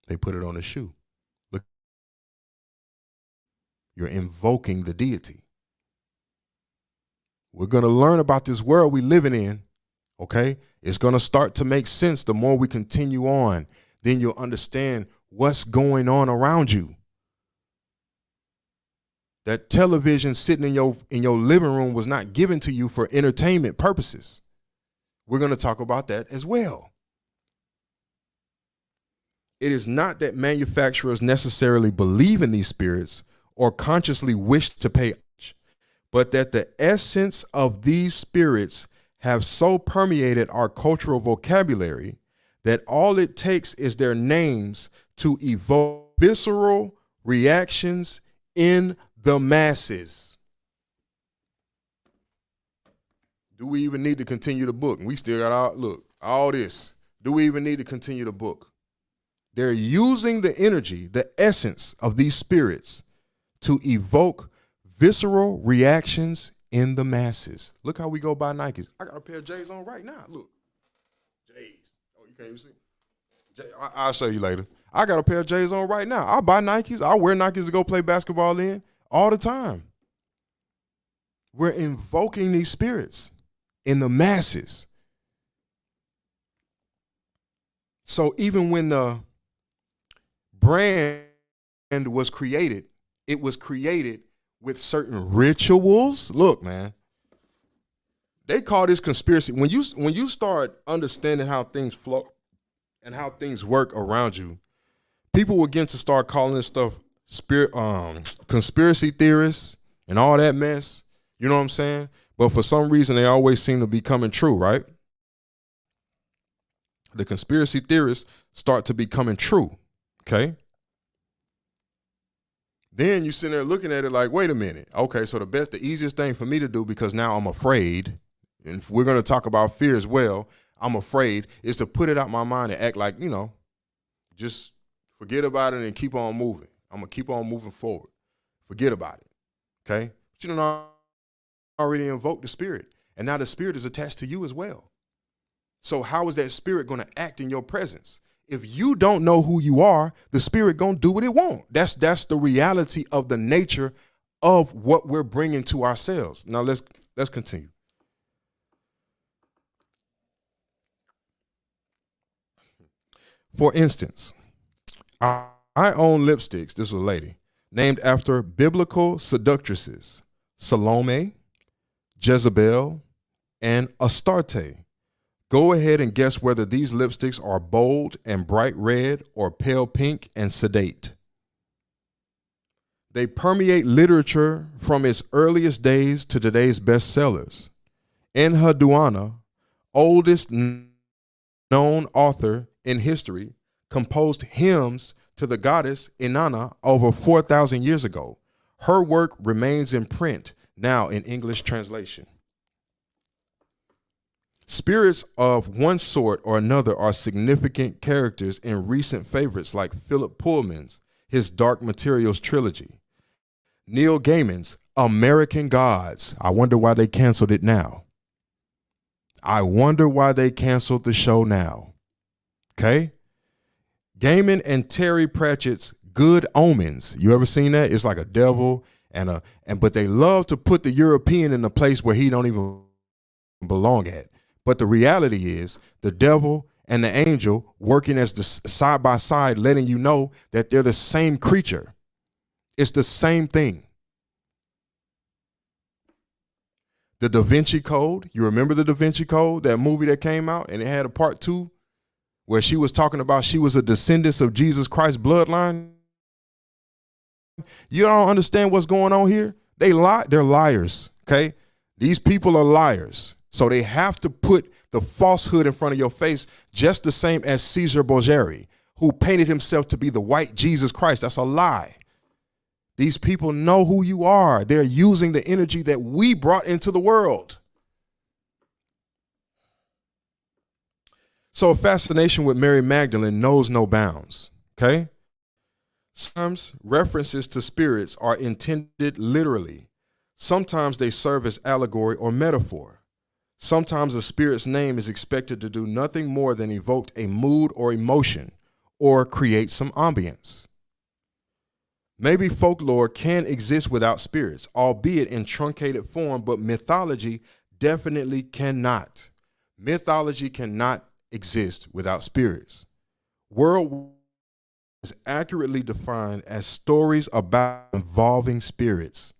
They put it on a shoe. Look, you're invoking the deity. We're going to learn about this world we living in, okay? It's going to start to make sense the more we continue on. Then you'll understand what's going on around you. That television sitting in your living room was not given to you for entertainment purposes. We're going to talk about that as well. It is not that manufacturers necessarily believe in these spirits or consciously wish to pay homage, but that the essence of these spirits have so permeated our cultural vocabulary that all it takes is their names to evoke visceral reactions in the masses. Do we even need to continue the book? And we still got all this. Do we even need to continue the book? They're using the energy, the essence of these spirits to evoke visceral reactions in the masses. Look how we go buy Nikes. I got a pair of J's on right now. Look. J's. Oh, you can't even see. I'll show you later. I got a pair of J's on right now. I buy Nikes. I wear Nikes to go play basketball in all the time. We're invoking these spirits in the masses. So even when the brand was created, it was created with certain rituals. Look, man, they call this conspiracy. When you start understanding how things flow and how things work around you, people will begin to start calling this stuff conspiracy theorists and all that mess. You know what I'm saying? But for some reason, they always seem to be coming true, right? The conspiracy theorists start to be coming true. Okay. Then you sit there looking at it like, wait a minute. Okay, so the easiest thing for me to do, because now I'm afraid, and we're going to talk about fear as well. I'm afraid, is to put it out my mind and act like, just forget about it and keep on moving. I'm going to keep on moving forward. Forget about it. Okay? But you don't already invoke the spirit. And now the spirit is attached to you as well. So how is that spirit going to act in your presence? If you don't know who you are, the spirit going to do what it wants. That's the reality of the nature of what we're bringing to ourselves. Now let's continue. For instance, I own lipsticks, this was a lady, named after biblical seductresses, Salome, Jezebel, and Astarte. Go ahead and guess whether these lipsticks are bold and bright red or pale pink and sedate. They permeate literature from its earliest days to today's bestsellers. Enheduanna, oldest known author in history, composed hymns to the goddess Inanna over 4,000 years ago. Her work remains in print now in English translation. Spirits of one sort or another are significant characters in recent favorites like Philip Pullman's His Dark Materials trilogy, Neil Gaiman's American Gods. I wonder why they canceled it now. I wonder why they canceled the show now. Okay? Gaiman and Terry Pratchett's Good Omens. You ever seen that? It's like a devil but they love to put the European in a place where he don't even belong at. But the reality is the devil and the angel working as the side by side, letting you know that they're the same creature. It's the same thing. The Da Vinci Code. You remember the Da Vinci Code, that movie that came out and it had a part 2 where she was talking about she was a descendant of Jesus Christ's bloodline. You don't understand what's going on here? They lie. They're liars. Okay. These people are liars. So they have to put the falsehood in front of your face, just the same as Caesar Borgia, who painted himself to be the white Jesus Christ. That's a lie. These people know who you are. They're using the energy that we brought into the world. So a fascination with Mary Magdalene knows no bounds. Okay. Sometimes references to spirits are intended literally. Sometimes they serve as allegory or metaphor. Sometimes a spirit's name is expected to do nothing more than evoke a mood or emotion or create some ambience. Maybe folklore can exist without spirits, albeit in truncated form, but mythology definitely cannot. Mythology cannot exist without spirits. World is accurately defined as stories about involving spirits.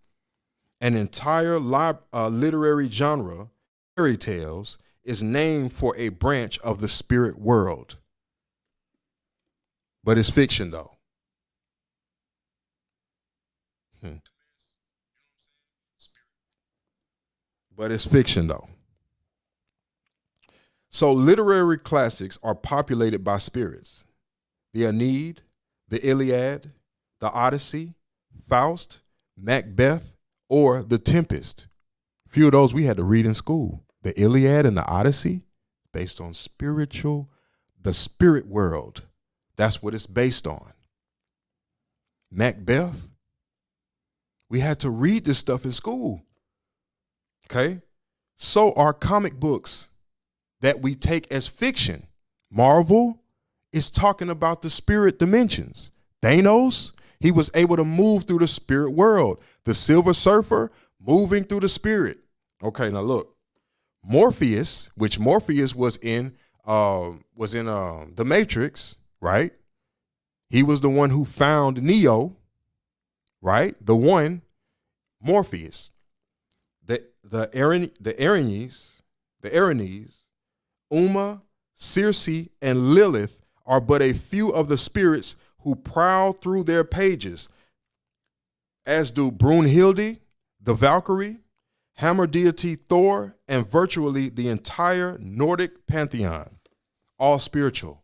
An entire literary genre, fairy tales, is named for a branch of the spirit world. But it's fiction, though. But it's fiction, though. So literary classics are populated by spirits. The Aeneid, the Iliad, the Odyssey, Faust, Macbeth, or The Tempest. A few of those we had to read in school. The Iliad and the Odyssey, based on the spirit world. That's what it's based on. Macbeth, we had to read this stuff in school. Okay? So are comic books that we take as fiction. Marvel is talking about the spirit dimensions. Thanos, he was able to move through the spirit world. The Silver Surfer, moving through the spirit. Okay, now look. Morpheus, which Morpheus was in The Matrix, right? He was the one who found Neo, right? The one, Morpheus. The Erinyes, Uma, Circe, and Lilith are but a few of the spirits who prowl through their pages, as do Brunhilde, the Valkyrie, hammer deity Thor, and virtually the entire Nordic pantheon, all spiritual.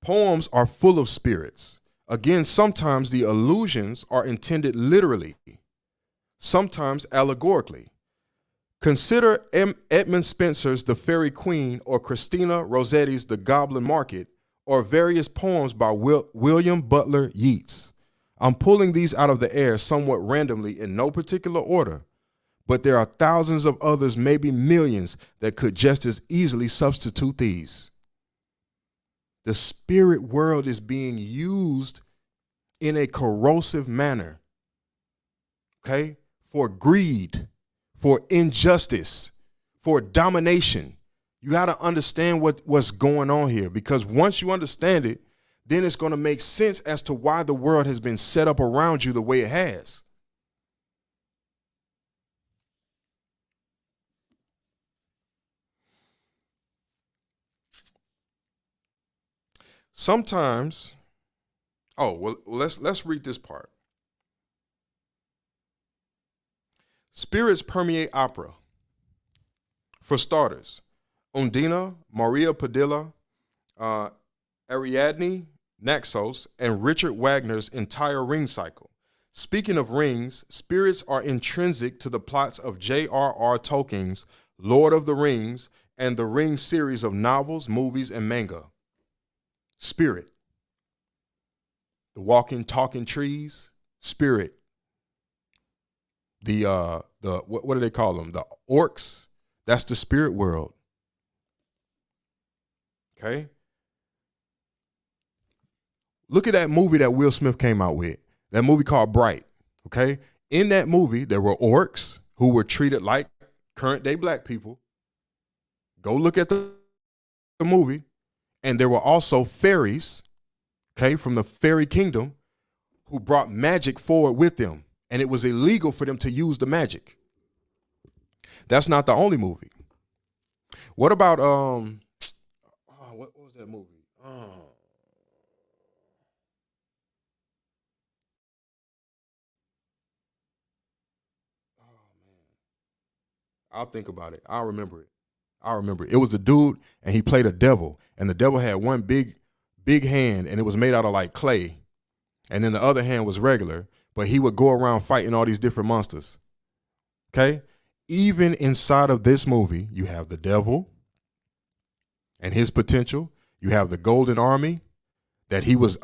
Poems are full of spirits. Again, sometimes the allusions are intended literally, sometimes allegorically. Consider Edmund Spenser's The Fairy Queen or Christina Rossetti's The Goblin Market or various poems by William Butler Yeats. I'm pulling these out of the air somewhat randomly in no particular order, but there are thousands of others, maybe millions, that could just as easily substitute these. The spirit world is being used in a corrosive manner, okay, for greed, for injustice, for domination. You got to understand what's going on here, because once you understand it, then it's going to make sense as to why the world has been set up around you the way it has. Sometimes, let's read this part. Spirits permeate opera. For starters, Undina, Maria Padilla, Ariadne Naxos, and Richard Wagner's entire Ring cycle. Speaking of rings, spirits are intrinsic to the plots of J.R.R. Tolkien's Lord of the Rings and the Ring series of novels, movies, and manga. Spirit. The walking, talking trees, spirit. The what do they call them? The orcs. That's the spirit world. Okay. Look at that movie that Will Smith came out with. That movie called Bright. Okay. In that movie, there were orcs who were treated like current day black people. Go look at the movie. And there were also fairies, okay, from the fairy kingdom, who brought magic forward with them. And it was illegal for them to use the magic. That's not the only movie. What about what was that movie? Man. I'll think about it. I'll remember it. It was the dude, and he played a devil, and the devil had one big hand, and it was made out of like clay, and then the other hand was regular, but he would go around fighting all these different monsters. Okay? Even inside of this movie, you have the devil and his potential. You have the Golden Army that he was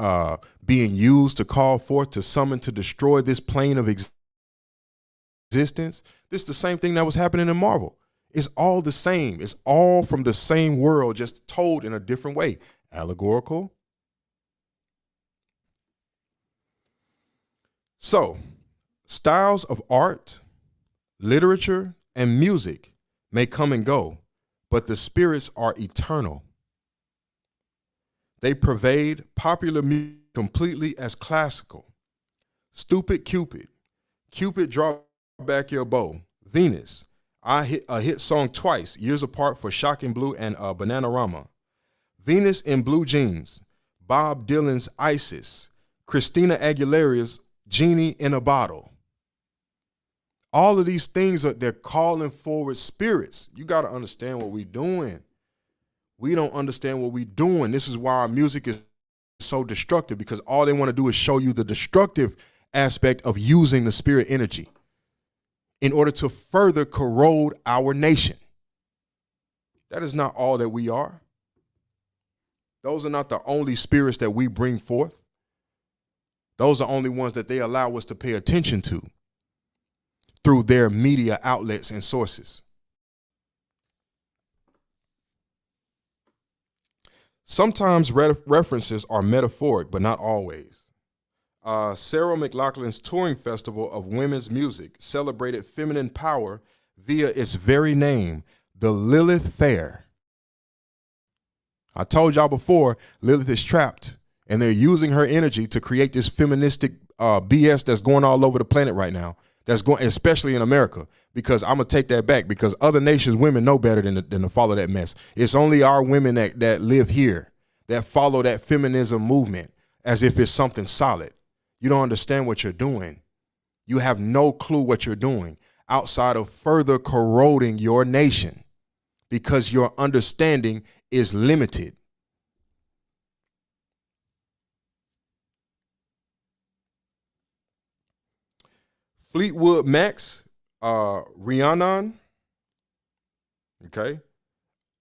being used to call forth, to summon, to destroy this plane of existence. This is the same thing that was happening in Marvel. It's all the same. It's all from the same world, just told in a different way. Allegorical. So, styles of art, literature, and music may come and go, but the spirits are eternal. They pervade popular music completely as classical. Stupid Cupid. Cupid, draw back your bow. Venus. I hit a hit song twice, years apart, for Shocking Blue and Bananarama. Venus in Blue Jeans, Bob Dylan's Isis, Christina Aguilera's Genie in a Bottle. All of these things, they're calling forward spirits. You got to understand what we're doing. We don't understand what we're doing. This is why our music is so destructive, because all they want to do is show you the destructive aspect of using the spirit energy in order to further corrode our nation. That is not all that we are. Those are not the only spirits that we bring forth. Those are only ones that they allow us to pay attention to through their media outlets and sources. Sometimes references are metaphoric, but not always. Sarah McLachlan's touring festival of women's music celebrated feminine power via its very name, the Lilith Fair. I told y'all before, Lilith is trapped, and they're using her energy to create this feministic BS that's going all over the planet right now. That's going, especially in America, because I'm gonna take that back, because other nations' women know better than to follow that mess. It's only our women that live here that follow that feminism movement as if it's something solid. You don't understand what you're doing. You have no clue what you're doing outside of further corroding your nation, because your understanding is limited. Fleetwood Mac's Rhiannon Okay.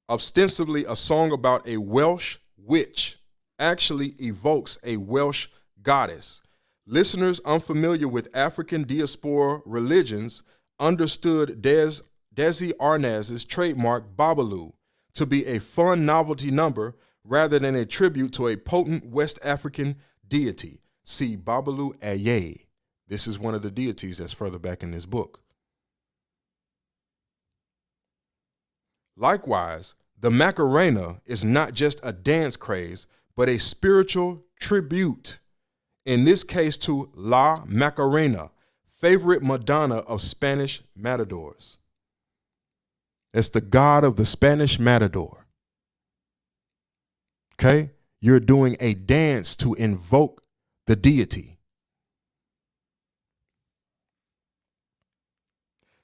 Ostensibly a song about a Welsh witch actually evokes a Welsh goddess. Listeners unfamiliar with African diaspora religions understood Desi Arnaz's trademark Babalu to be a fun novelty number rather than a tribute to a potent West African deity. See Babalu Aye. This is one of the deities that's further back in this book. Likewise, the Macarena is not just a dance craze, but a spiritual tribute, in this case to La Macarena, favorite Madonna of Spanish matadors. It's the god of the Spanish matador. Okay? You're doing a dance to invoke the deity.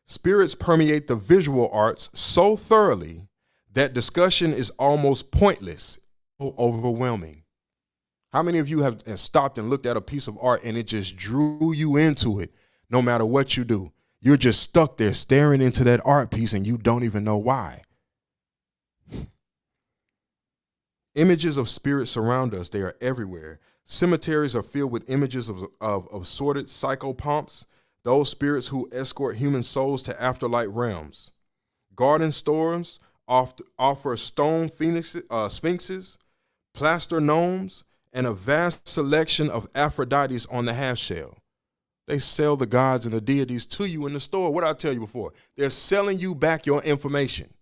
Spirits permeate the visual arts so thoroughly that discussion is almost pointless, so overwhelming. How many of you have stopped and looked at a piece of art and it just drew you into it no matter what you do? You're just stuck there staring into that art piece and you don't even know why. Images of spirits surround us. They are everywhere. Cemeteries are filled with images of sordid psychopomps, those spirits who escort human souls to afterlife realms. Garden storms offer stone sphinxes, plaster gnomes, and a vast selection of Aphrodites on the half shell. They sell the gods and the deities to you in the store. What did I tell you before? They're selling you back your information.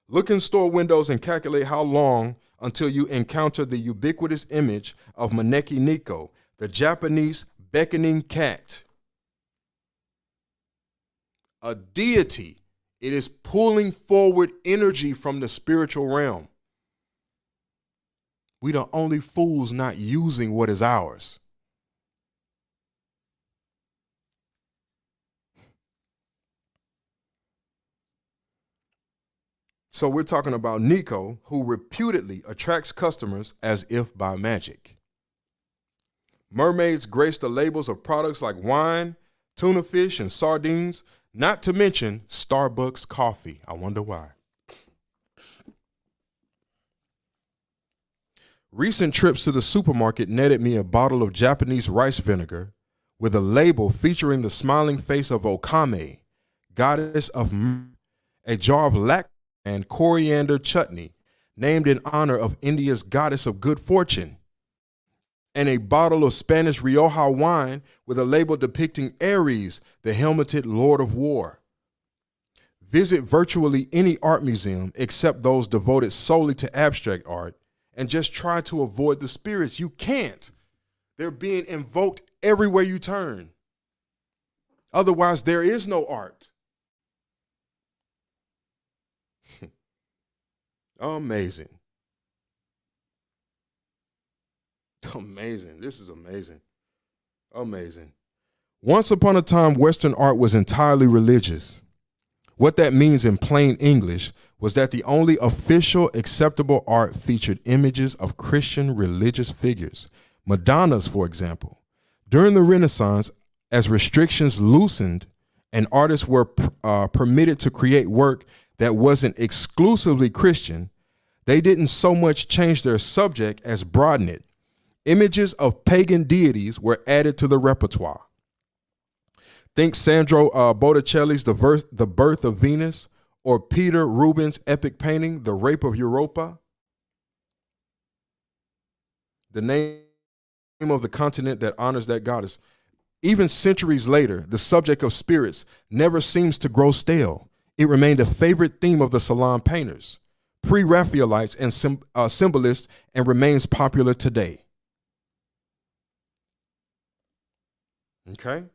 Look in store windows and calculate how long until you encounter the ubiquitous image of Maneki Neko, the Japanese beckoning cat. A deity. It is pulling forward energy from the spiritual realm. We the only fools not using what is ours. So we're talking about Neko, who reputedly attracts customers as if by magic. Mermaids grace the labels of products like wine, tuna fish, and sardines, not to mention Starbucks coffee. I wonder why. Recent trips to the supermarket netted me a bottle of Japanese rice vinegar with a label featuring the smiling face of Okame, goddess of a jar of lac and coriander chutney, named in honor of India's goddess of good fortune, and a bottle of Spanish Rioja wine with a label depicting Ares, the helmeted lord of war. Visit virtually any art museum except those devoted solely to abstract art and just try to avoid the spirits. You can't. They're being invoked everywhere you turn. Otherwise, there is no art. Amazing. Amazing. This is amazing. Amazing. Once upon a time, Western art was entirely religious. What that means in plain English was that the only official acceptable art featured images of Christian religious figures, Madonnas, for example. During the Renaissance, as restrictions loosened and artists were permitted to create work that wasn't exclusively Christian, they didn't so much change their subject as broaden it. Images of pagan deities were added to the repertoire. Think Sandro Botticelli's The Birth of Venus, or Peter Rubens' epic painting, The Rape of Europa. The name of the continent that honors that goddess. Even centuries later, the subject of spirits never seems to grow stale. It remained a favorite theme of the Salon painters, pre-Raphaelites and symbolists, and remains popular today. Okay?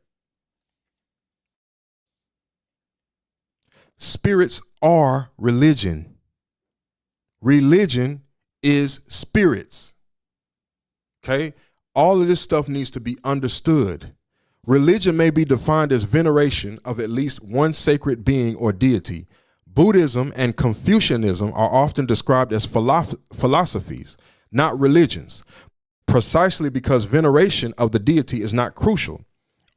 Spirits are religion. Religion is spirits. Okay? All of this stuff needs to be understood. Religion may be defined as veneration of at least one sacred being or deity. Buddhism and Confucianism are often described as philosophies, not religions, precisely because veneration of the deity is not crucial.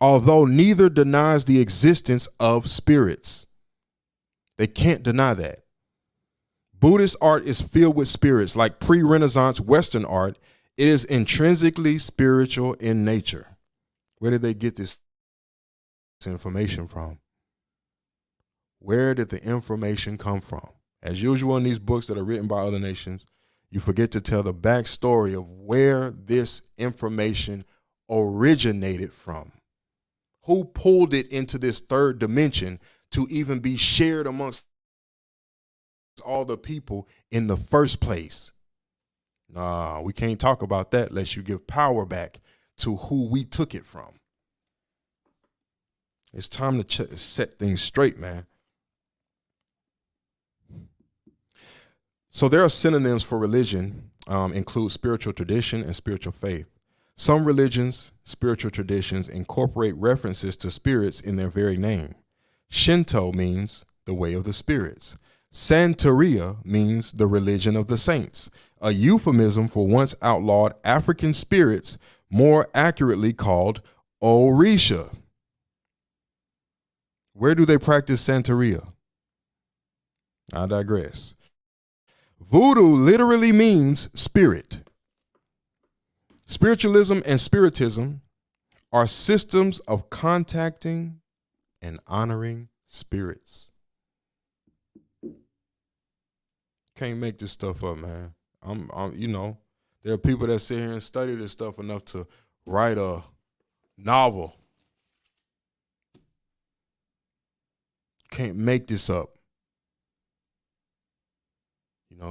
although neither denies the existence of spirits. They can't deny that. Buddhist art is filled with spirits. Like pre-Renaissance Western art, it is intrinsically spiritual in nature. Where did they get this information from? Where did the information come from? As usual in these books that are written by other nations, you forget to tell the backstory of where this information originated from. Who pulled it into this third dimension to even be shared amongst all the people in the first place? Nah, we can't talk about that unless you give power back to who we took it from. It's time to set things straight, man. So there are synonyms for religion, include spiritual tradition and spiritual faith. Some religions, spiritual traditions, incorporate references to spirits in their very name. Shinto means the way of the spirits. Santeria means the religion of the saints, a euphemism for once outlawed African spirits, more accurately called Orisha. Where do they practice Santeria? I digress. Voodoo literally means spirit. Spiritualism and spiritism are systems of contacting and honoring spirits. Can't make this stuff up, man. There are people that sit here and study this stuff enough to write a novel. Can't make this up.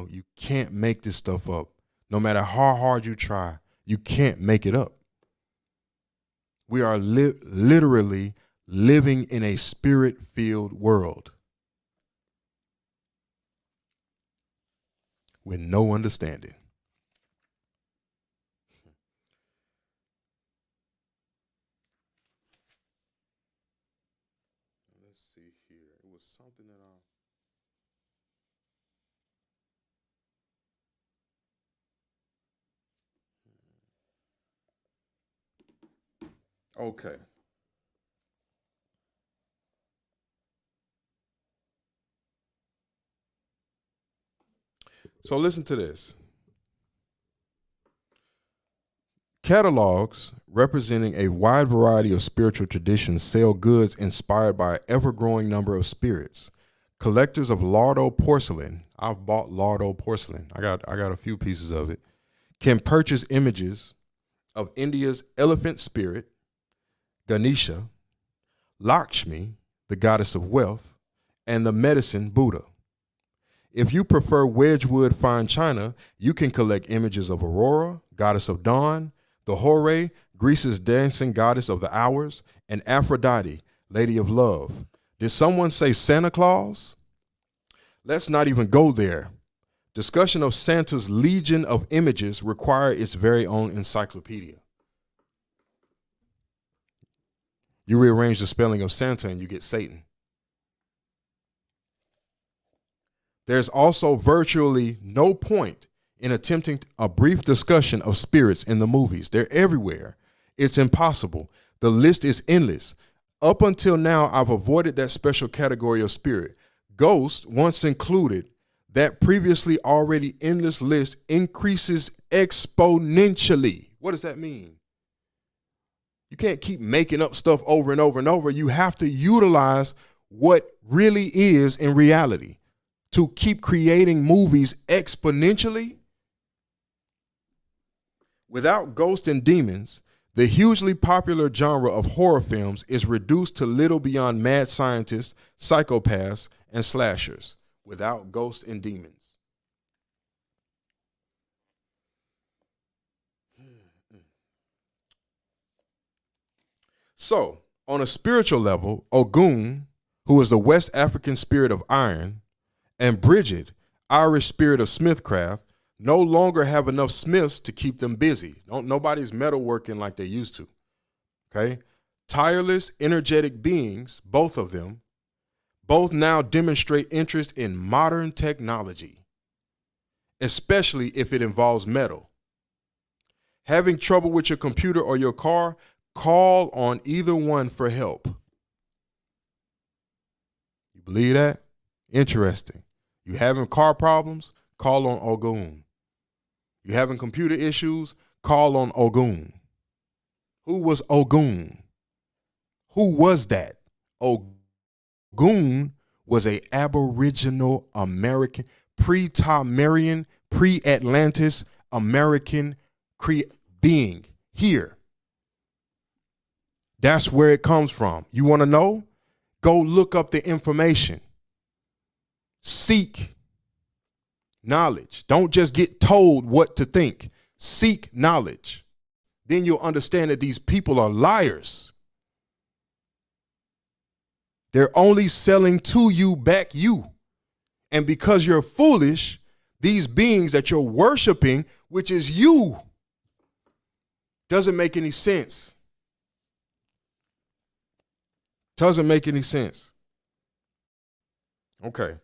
You can't make this stuff up. No matter how hard you try, you can't make it up. We are literally living in a spirit-filled world with no understanding. Let's see here. It was something that Okay. So listen to this. Catalogs representing a wide variety of spiritual traditions sell goods inspired by an ever-growing number of spirits. Collectors of Lardo porcelain, I've bought Lardo porcelain, I got a few pieces of it, can purchase images of India's elephant spirit, Ganesha, Lakshmi, the goddess of wealth, and the medicine Buddha. If you prefer Wedgwood fine china, you can collect images of Aurora, goddess of dawn, the Hore, Greece's dancing goddess of the hours, and Aphrodite, lady of love. Did someone say Santa Claus? Let's not even go there. Discussion of Santa's legion of images require its very own encyclopedia. You rearrange the spelling of Santa and you get Satan. There's also virtually no point in attempting a brief discussion of spirits in the movies. They're everywhere. It's impossible. The list is endless. Up until now, I've avoided that special category of spirit. Ghost, once included, that previously already endless list increases exponentially. What does that mean? You can't keep making up stuff over and over and over. You have to utilize what really is in reality to keep creating movies exponentially. Without ghosts and demons, the hugely popular genre of horror films is reduced to little beyond mad scientists, psychopaths, and slashers. Without ghosts and demons. So, on a spiritual level, Ogun, who is the West African spirit of iron, and Bridget, Irish spirit of smithcraft, no longer have enough smiths to keep them busy. Nobody's metalworking like they used to. Okay? Tireless, energetic beings, both of them, both now demonstrate interest in modern technology, especially if it involves metal. Having trouble with your computer or your car, call on either one for help. You believe that? Interesting. You having car problems? Call on Ogun. You having computer issues? Call on Ogun. Who was Ogun? Who was that? Ogun was a Aboriginal American, pre-Tamarian, pre-Atlantis American being here. That's where it comes from. You want to know? Go look up the information. Seek knowledge. Don't just get told what to think. Seek knowledge. Then you'll understand that these people are liars. They're only selling to you back you. And because you're foolish, these beings that you're worshiping, which is you, doesn't make any sense. Doesn't make any sense. Okay.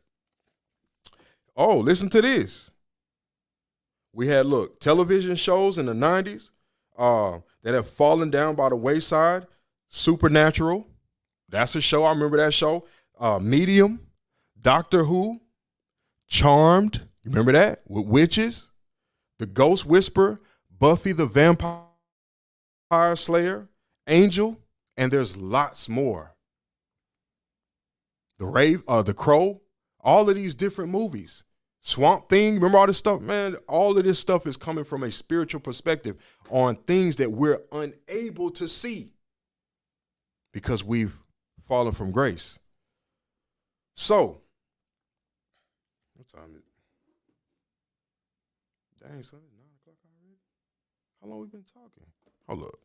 Oh, listen to this. We had, look, television shows in the 90s that have fallen down by the wayside. Supernatural. That's a show. I remember that show. Medium. Doctor Who. Charmed. You remember that? With witches. The Ghost Whisperer. Buffy the Vampire Slayer. Angel. And there's lots more. The Crow. All of these different movies. Swamp Thing, remember all this stuff? Man, all of this stuff is coming from a spiritual perspective on things that we're unable to see because we've fallen from grace. So, what time is it? Dang, son, it's 9 o'clock already? How long we been talking? Hold up.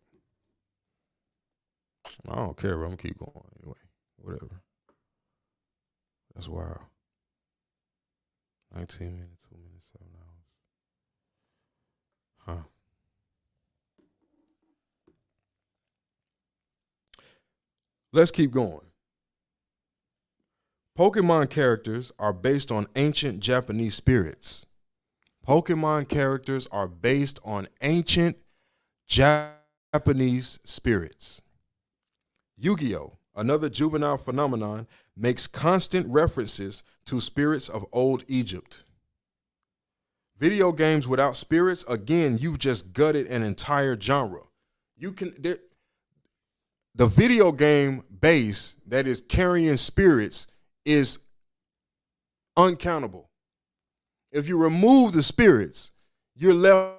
I don't care, bro. I'm going to keep going anyway. Whatever. That's wild. 19 minutes, 2 minutes, 7 hours. Huh. Let's keep going. Pokemon characters are based on ancient Japanese spirits. Pokemon characters are based on ancient Japanese spirits. Yu-Gi-Oh!, another juvenile phenomenon, makes constant references to spirits of old Egypt. Video games without spirits, again, you've just gutted an entire genre. The video game base that is carrying spirits is uncountable. If you remove the spirits, you're left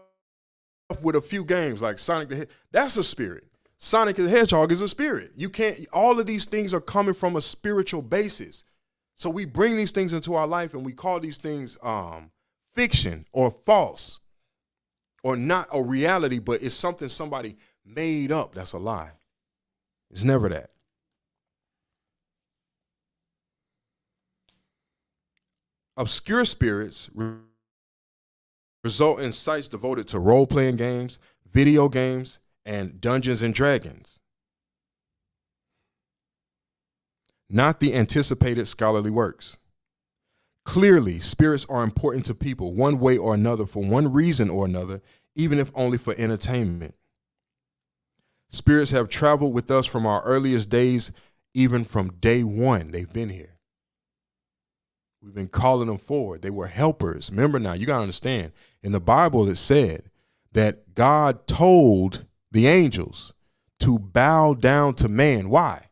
with a few games like Sonic the Hedgehog. That's a spirit. Sonic the Hedgehog is a spirit. You can't, all of these things are coming from a spiritual basis. So we bring these things into our life and we call these things fiction or false or not a reality, but it's something somebody made up. That's a lie. It's never that. Obscure spirits result in sites devoted to role-playing games, video games, and Dungeons and Dragons. Not the anticipated scholarly works. Clearly, spirits are important to people one way or another for one reason or another, even if only for entertainment. Spirits have traveled with us from our earliest days, even from day one. They've been here. We've been calling them forward. They were helpers. Remember now, you got to understand, in the Bible it said that God told the angels to bow down to man. Why?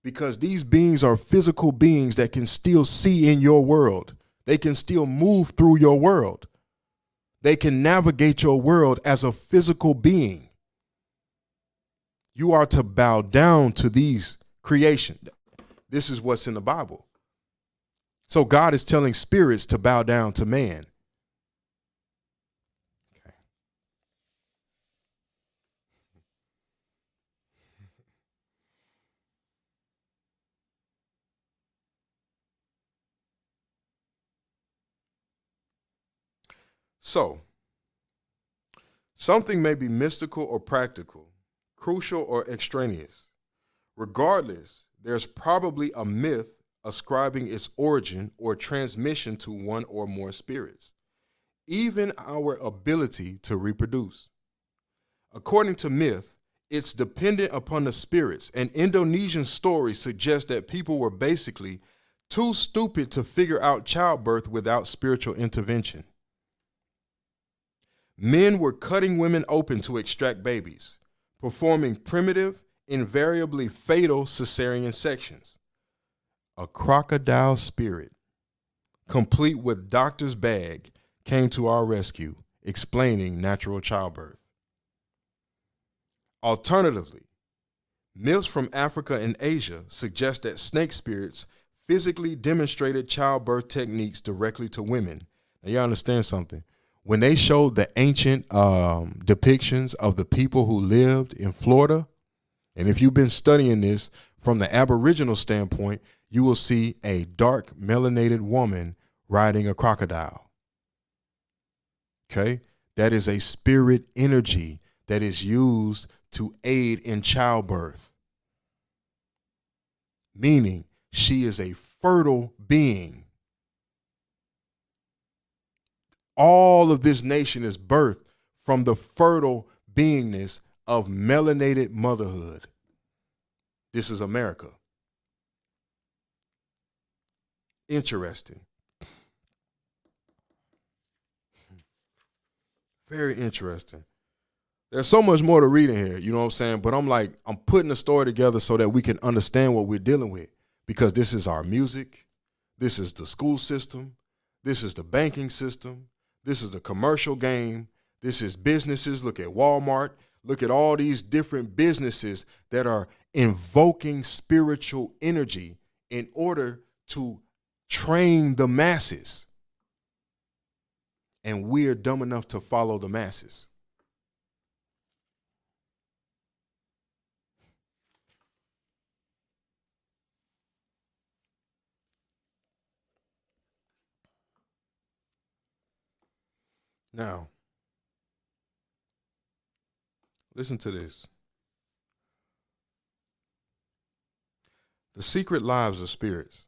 Because these beings are physical beings that can still see in your world. They can still move through your world. They can navigate your world as a physical being. You are to bow down to these creations. This is what's in the Bible. So God is telling spirits to bow down to man. Okay. So, something may be mystical or practical, crucial or extraneous. Regardless, there's probably a myth ascribing its origin or transmission to one or more spirits, even our ability to reproduce. According to myth, It's dependent upon the spirits. An Indonesian story suggests that people were basically too stupid to figure out childbirth without spiritual intervention. Men were cutting women open to extract babies, performing primitive, invariably fatal cesarean sections. A crocodile spirit, complete with doctor's bag, came to our rescue, explaining natural childbirth. Alternatively, myths from Africa and Asia suggest that snake spirits physically demonstrated childbirth techniques directly to women. Now, you understand something? When they showed the ancient depictions of the people who lived in Florida, and if you've been studying this from the Aboriginal standpoint, you will see a dark melanated woman riding a crocodile. Okay? That is a spirit energy that is used to aid in childbirth, meaning she is a fertile being. All of this nation is birthed from the fertile beingness of melanated motherhood. This is America. Interesting. Very interesting. There's so much more to read in here, you know what I'm saying? But I'm putting the story together so that we can understand what we're dealing with, because this is our music, this is the school system, this is the banking system, this is the commercial game, this is businesses. Look at Walmart, look at all these different businesses that are invoking spiritual energy in order to train the masses. And we're dumb enough to follow the masses. Now, listen to this. The secret lives of spirits.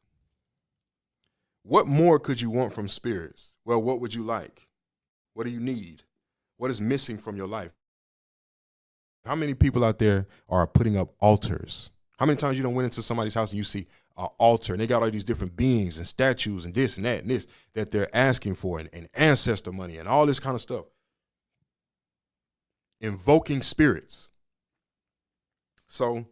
What more could you want from spirits? Well, what would you like? What do you need? What is missing from your life? How many people out there are putting up altars? How many times you done went into somebody's house and you see an altar and they got all these different beings and statues and this and that and this that they're asking for, and ancestor money and all this kind of stuff? Invoking spirits. So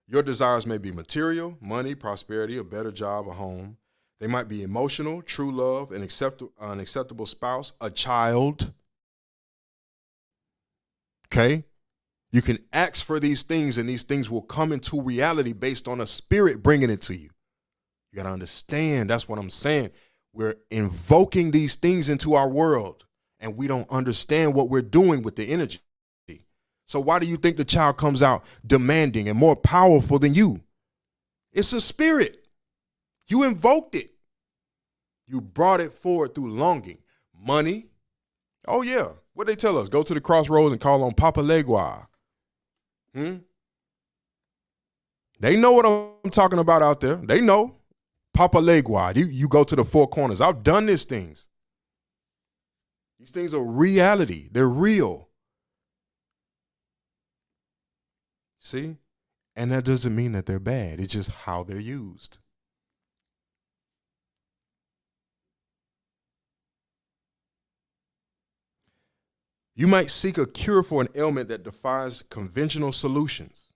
your desires may be material, money, prosperity, a better job, a home. They might be emotional, true love, an acceptable spouse, a child. Okay? You can ask for these things, and these things will come into reality based on a spirit bringing it to you. You got to understand. That's what I'm saying. We're invoking these things into our world, and we don't understand what we're doing with the energy. So why do you think the child comes out demanding and more powerful than you? It's a spirit. You invoked it. You brought it forward through longing. Money. Oh, yeah. What they tell us? Go to the crossroads and call on Papa Legua. They know what I'm talking about out there. They know. Papa Legua. You go to the four corners. I've done these things. These things are reality. They're real. See? And that doesn't mean that they're bad. It's just how they're used. You might seek a cure for an ailment that defies conventional solutions.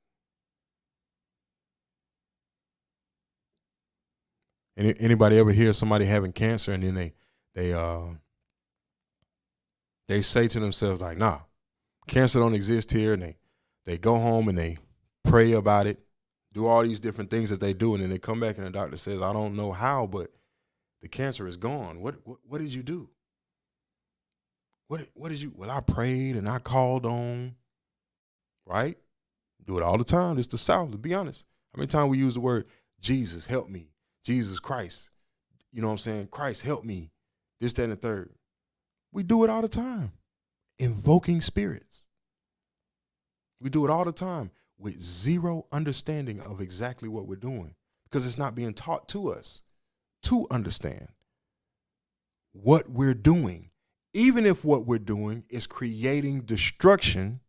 Anybody ever hear somebody having cancer and then they say to themselves like, nah, cancer don't exist here, and they go home and they pray about it, do all these different things that they do, and then they come back and the doctor says, I don't know how, but the cancer is gone. What did you do? What did you? Well, I prayed and I called on, right? Do it all the time. It's the South, to be honest. How many times we use the word Jesus, help me, Jesus Christ, you know what I'm saying? Christ, help me, this, that, and the third. We do it all the time, invoking spirits. We do it all the time with zero understanding of exactly what we're doing, because it's not being taught to us to understand what we're doing. Even if what we're doing is creating destruction,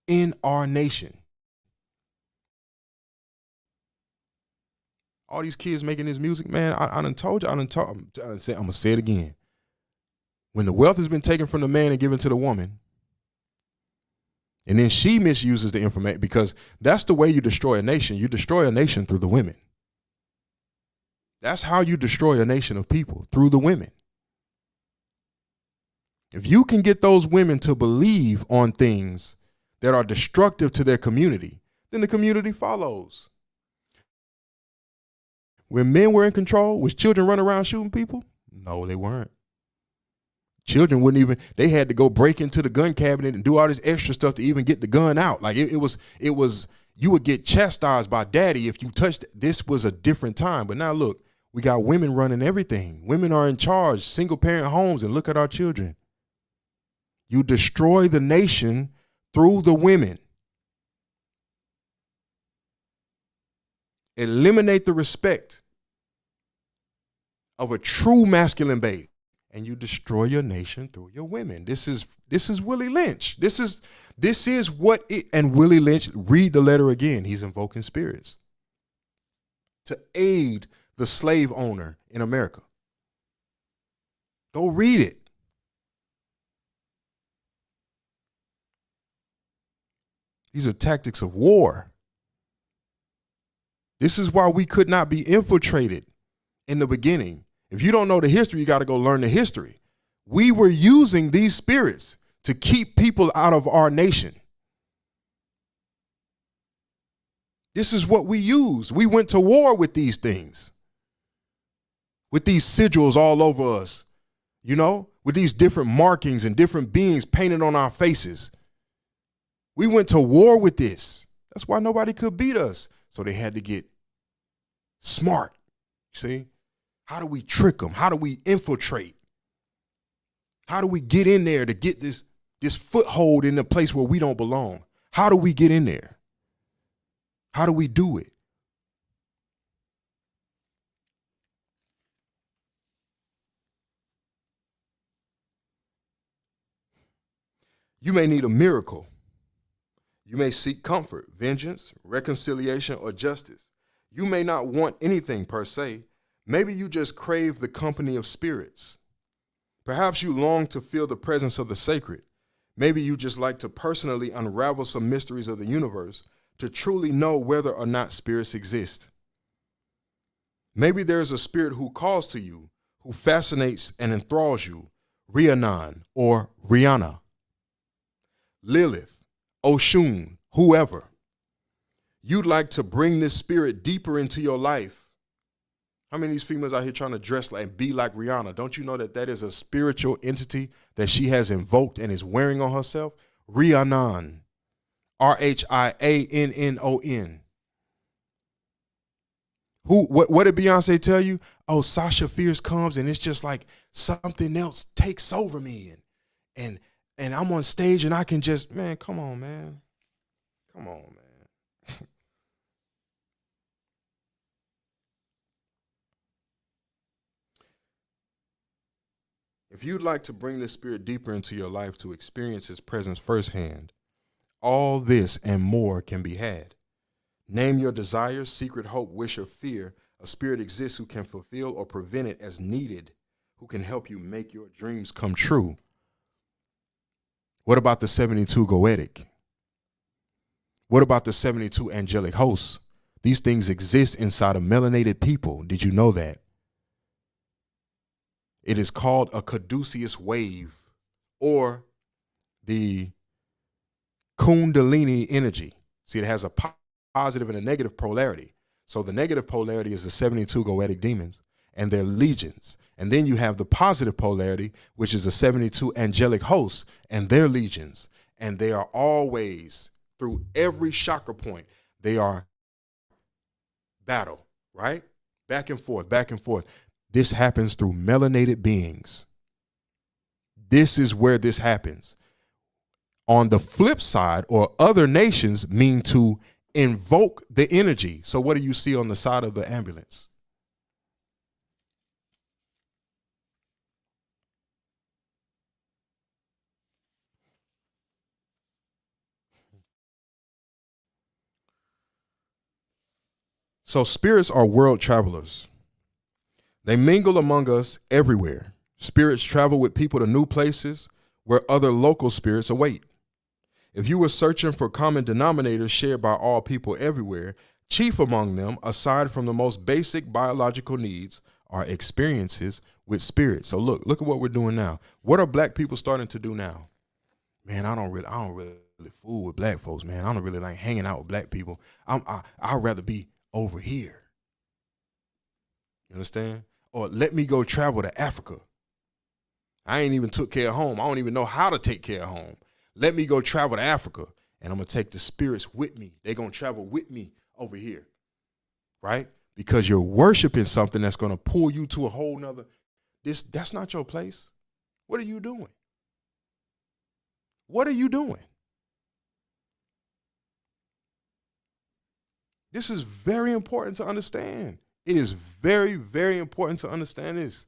in our nation. All these kids making this music, man, I done told you, I'm gonna say it again. When the wealth has been taken from the man and given to the woman, and then she misuses the information, because that's the way you destroy a nation. You destroy a nation through the women. That's how you destroy a nation of people, through the women. If you can get those women to believe on things that are destructive to their community, then the community follows. When men were in control, was children running around shooting people? No, they weren't. Children wouldn't even, they had to go break into the gun cabinet and do all this extra stuff to even get the gun out. Like it was, you would get chastised by daddy if you touched it. This was a different time. But now look, we got women running everything. Women are in charge, single parent homes, and look at our children. You destroy the nation through the women. Eliminate the respect of a true masculine base, and you destroy your nation through your women. This is Willie Lynch. This is what it, and Willie Lynch, read the letter again. He's invoking spirits to aid the slave owner in America. Go read it. These are tactics of war. This is why we could not be infiltrated in the beginning. If you don't know the history, you got to go learn the history. We were using these spirits to keep people out of our nation. This is what we used. We went to war with these things, with these sigils all over us, you know, with these different markings and different beings painted on our faces. We went to war with this. That's why nobody could beat us. So they had to get smart. See? How do we trick them? How do we infiltrate? How do we get in there to get this foothold in the place where we don't belong? How do we get in there? How do we do it? You may need a miracle. You may seek comfort, vengeance, reconciliation, or justice. You may not want anything per se. Maybe you just crave the company of spirits. Perhaps you long to feel the presence of the sacred. Maybe you just like to personally unravel some mysteries of the universe to truly know whether or not spirits exist. Maybe there's a spirit who calls to you, who fascinates and enthralls you, Rhiannon or Rihanna, Lilith, Oshun, whoever. You'd like to bring this spirit deeper into your life. How many of these females out here trying to dress like and be like Rihanna? Don't you know that that is a spiritual entity that she has invoked and is wearing on herself? Rhiannon, Rhiannon. What did Beyonce tell you? Oh, Sasha Fierce comes and it's just like something else takes over me, and I'm on stage and I can just, man, come on, man. Come on, man. If you'd like to bring this spirit deeper into your life to experience his presence firsthand, all this and more can be had. Name your desires, secret hope, wish, or fear. A spirit exists who can fulfill or prevent it as needed, who can help you make your dreams come true. What about the 72 Goetic? What about the 72 angelic hosts? These things exist inside of melanated people. Did you know that? It is called a caduceus wave, or the Kundalini energy. See, it has a positive and a negative polarity. So the negative polarity is the 72 Goetic demons and their legions. And then you have the positive polarity, which is the 72 angelic hosts and their legions. And they are always, through every chakra point, they are battle, right? Back and forth, back and forth. This happens through melanated beings. This is where this happens. On the flip side, or other nations mean to invoke the energy. So what do you see on the side of the ambulance? So spirits are world travelers. They mingle among us everywhere. Spirits travel with people to new places where other local spirits await. If you were searching for common denominators shared by all people everywhere, chief among them, aside from the most basic biological needs, are experiences with spirits. So look at what we're doing now. What are black people starting to do now? Man, I don't really fool with black folks, man. I don't really like hanging out with black people. I'd rather be over here. You understand? Or let me go travel to Africa. I ain't even took care of home. I don't even know how to take care of home. Let me go travel to Africa, and I'm going to take the spirits with me. They're going to travel with me over here, right? Because you're worshiping something that's going to pull you to a whole nother. That's not your place. What are you doing? What are you doing? This is very important to understand. It is very, very important to understand this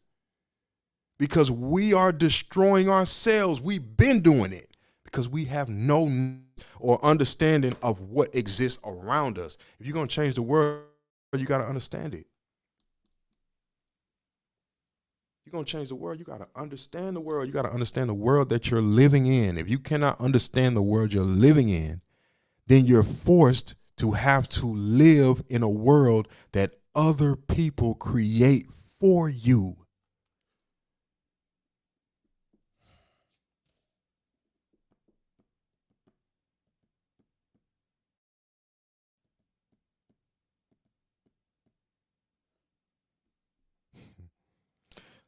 because we are destroying ourselves. We've been doing it because we have no or understanding of what exists around us. If you're going to change the world, you got to understand it. You're going to change the world, you got to understand the world. You got to understand the world that you're living in. If you cannot understand the world you're living in, then you're forced to have to live in a world that other people create for you.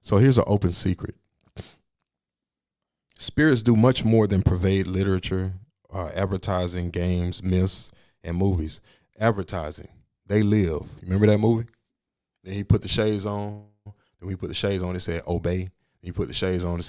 So here's an open secret. Spirits do much more than pervade literature, advertising, games, myths, and movies. Advertising. They live. Remember that movie? Then he put the shades on. Then he put the shades on. It said obey. Then he put the shades on. It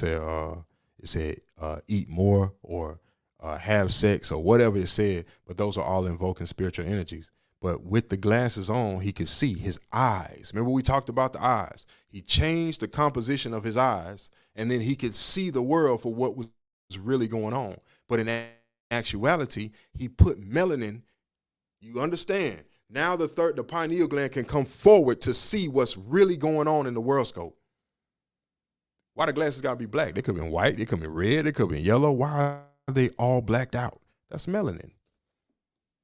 said eat more or have sex or whatever it said. But those are all invoking spiritual energies. But with the glasses on, he could see his eyes. Remember we talked about the eyes. He changed the composition of his eyes, and then he could see the world for what was really going on. But in actuality, he put melanin. You understand? Now the pineal gland can come forward to see what's really going on in the world scope. Why the glasses got to be black? They could be white. They could be red. They could be yellow. Why are they all blacked out? That's melanin.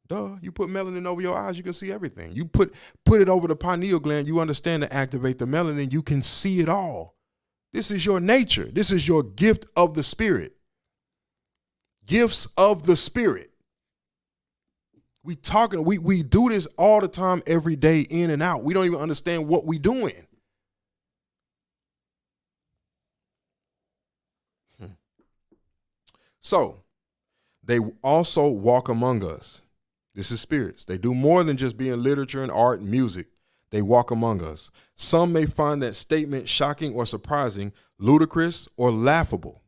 Duh. You put melanin over your eyes, you can see everything. You put it over the pineal gland, you understand to activate the melanin, you can see it all. This is your nature. This is your gift of the spirit. Gifts of the spirit. We do this all the time, every day, in and out. We don't even understand what we're doing. So they also walk among us. This is spirits. They do more than just be in literature and art and music. They walk among us. Some may find that statement shocking or surprising, ludicrous or laughable.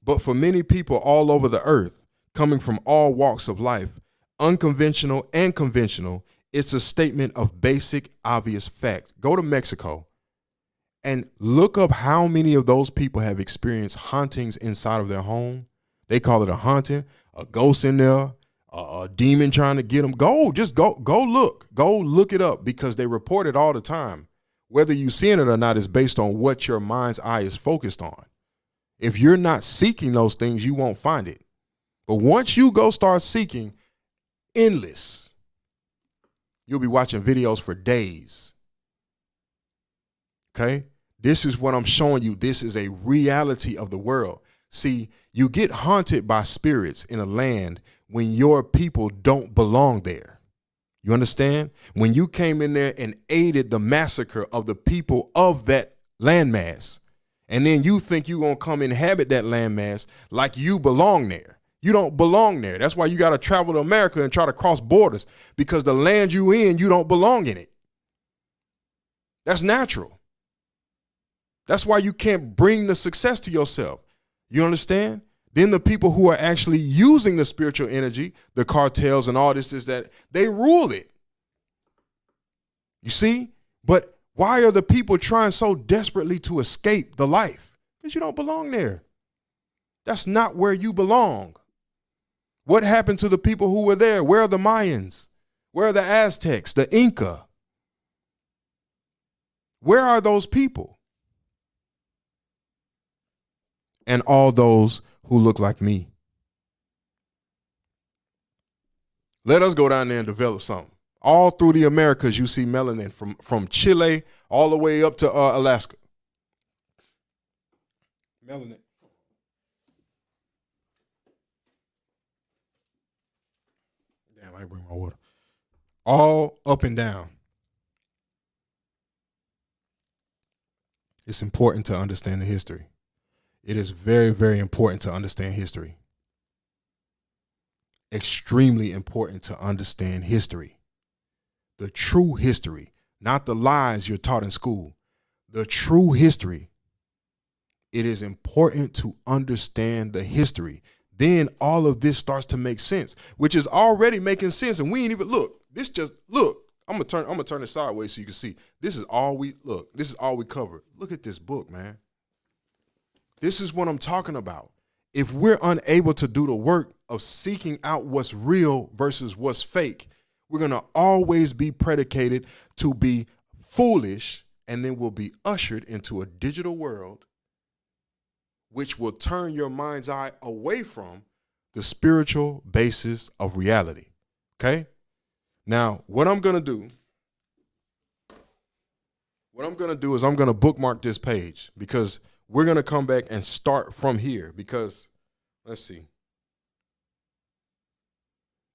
But for many people all over the earth, coming from all walks of life, unconventional and conventional, it's a statement of basic, obvious fact. Go to Mexico and look up how many of those people have experienced hauntings inside of their home. They call it a haunting, a ghost in there, a demon trying to get them. Go look it up because they report it all the time. Whether you seeing it or not is based on what your mind's eye is focused on. If you're not seeking those things, you won't find it. But once you go start seeking, endless, you'll be watching videos for days. Okay? This is what I'm showing you. This is a reality of the world. See, you get haunted by spirits in a land when your people don't belong there. You understand? When you came in there and aided the massacre of the people of that landmass, and then you think you're going to come inhabit that landmass like you belong there. You don't belong there. That's why you got to travel to America and try to cross borders, because the land you in, you don't belong in it. That's natural. That's why you can't bring the success to yourself. You understand? Then the people who are actually using the spiritual energy, the cartels and all this is that they rule it. You see? But why are the people trying so desperately to escape the life? Because you don't belong there. That's not where you belong. What happened to the people who were there? Where are the Mayans? Where are the Aztecs, the Inca? Where are those people? And all those who look like me. Let us go down there and develop something. All through the Americas, you see melanin from Chile all the way up to Alaska. Melanin. Damn, I bring my water. All up and down. It's important to understand the history. It is very, very important to understand history. Extremely important to understand history. The true history, not the lies you're taught in school. The true history. It is important to understand the history. Then all of this starts to make sense, which is already making sense. And we ain't even look. This just look. I'm gonna turn it sideways so you can see. This is all we look. This is all we cover. Look at this book, man. This is what I'm talking about. If we're unable to do the work of seeking out what's real versus what's fake, we're going to always be predicated to be foolish, and then we'll be ushered into a digital world which will turn your mind's eye away from the spiritual basis of reality. Okay? Now, what I'm going to do is I'm going to bookmark this page, because we're going to come back and start from here, because let's see.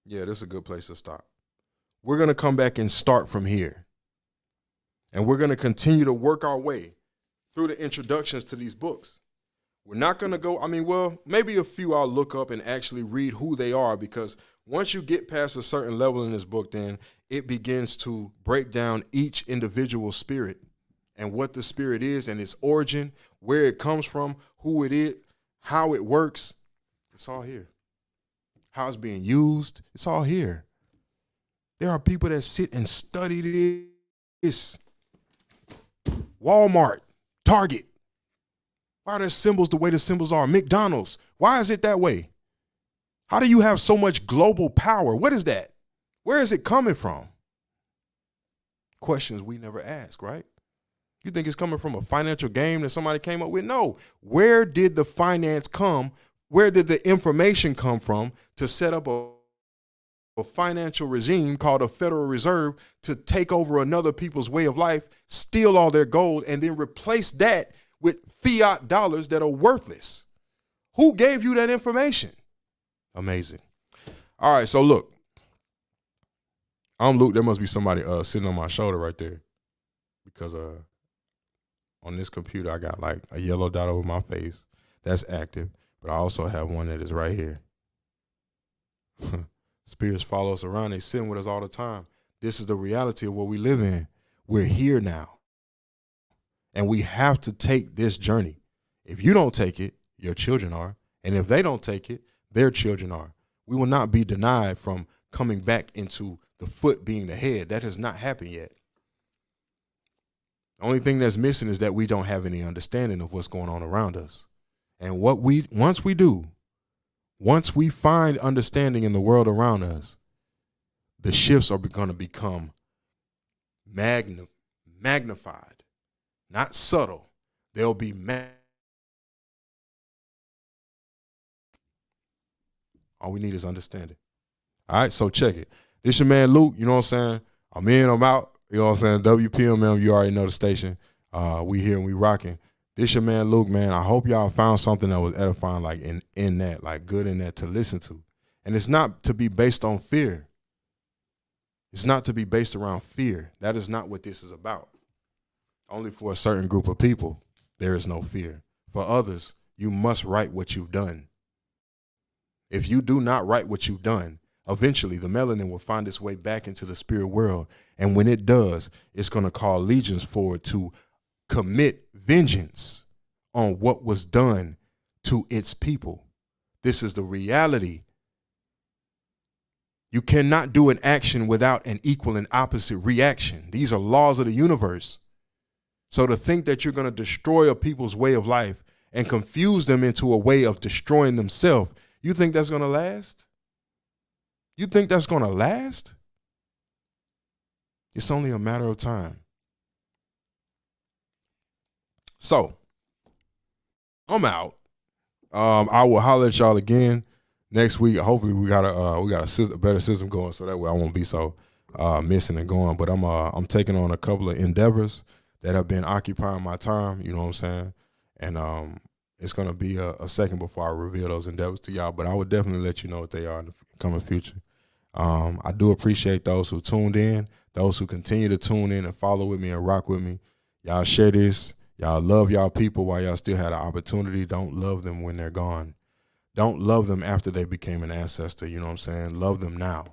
Yeah, this is a good place to stop. We're going to come back and start from here. And we're going to continue to work our way through the introductions to these books. We're not going to go, maybe a few I'll look up and actually read who they are, because once you get past a certain level in this book, then it begins to break down each individual spirit and what the spirit is and its origin, where it comes from, who it is, how it works. It's all here. How it's being used. It's all here. There are people that sit and study this. Walmart, Target. Why are their symbols the way the symbols are? McDonald's. Why is it that way? How do you have so much global power? What is that? Where is it coming from? Questions we never ask, right? You think it's coming from a financial game that somebody came up with? No. Where did the finance come? Where did the information come from to set up a financial regime called a Federal Reserve to take over another people's way of life, steal all their gold, and then replace that with fiat dollars that are worthless? Who gave you that information? Amazing. All right, so look. I'm Luke. There must be somebody sitting on my shoulder right there, because on this computer I got like a yellow dot over my face that's active, but I also have one that is right here. Spirits follow us around. They sit with us all the time. This is the reality of what we live in. We're here now, and we have to take this journey. If you don't take it, your children are, and if they don't take it, their children are. We will not be denied from coming back into the foot being the head. That has not happened yet. The only thing that's missing is that we don't have any understanding of what's going on around us. And once we find understanding in the world around us, the shifts are going to become magnified, not subtle. They'll be all we need is understanding. All right, so check it. This your man Luke, you know what I'm saying? I'm in, I'm out. You know what I'm saying? WPMM, you already know the station. We here and we rocking. This your man Luke, man. I hope y'all found something that was edifying, like in that, like good in that to listen to. And it's not to be based on fear. It's not to be based around fear. That is not what this is about. Only for a certain group of people, there is no fear. For others, you must write what you've done. If you do not write what you've done, eventually the melanin will find its way back into the spirit world. And when it does, it's going to call legions forward to commit vengeance on what was done to its people. This is the reality. You cannot do an action without an equal and opposite reaction. These are laws of the universe. So to think that you're going to destroy a people's way of life and confuse them into a way of destroying themselves, you think that's going to last? You think that's going to last? It's only a matter of time. So I'm out. I will holler at y'all again next week. Hopefully we got a better system going, so that way I won't be so missing and going. But I'm taking on a couple of endeavors that have been occupying my time. You know what I'm saying? And it's gonna be a second before I reveal those endeavors to y'all. But I would definitely let you know what they are in the coming future. I do appreciate those who tuned in, those who continue to tune in and follow with me and rock with me. Y'all share this. Y'all love y'all people while y'all still had an opportunity. Don't love them when they're gone. Don't love them after they became an ancestor. You know what I'm saying? Love them now.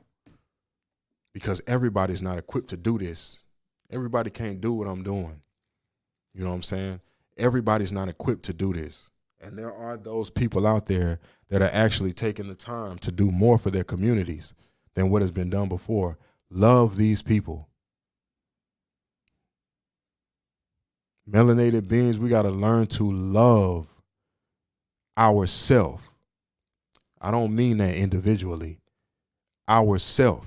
Because everybody's not equipped to do this. Everybody can't do what I'm doing. You know what I'm saying? Everybody's not equipped to do this. And there are those people out there that are actually taking the time to do more for their communities than what has been done before. Love these people. Melanated beings, we got to learn to love ourself. I don't mean that individually. Ourself.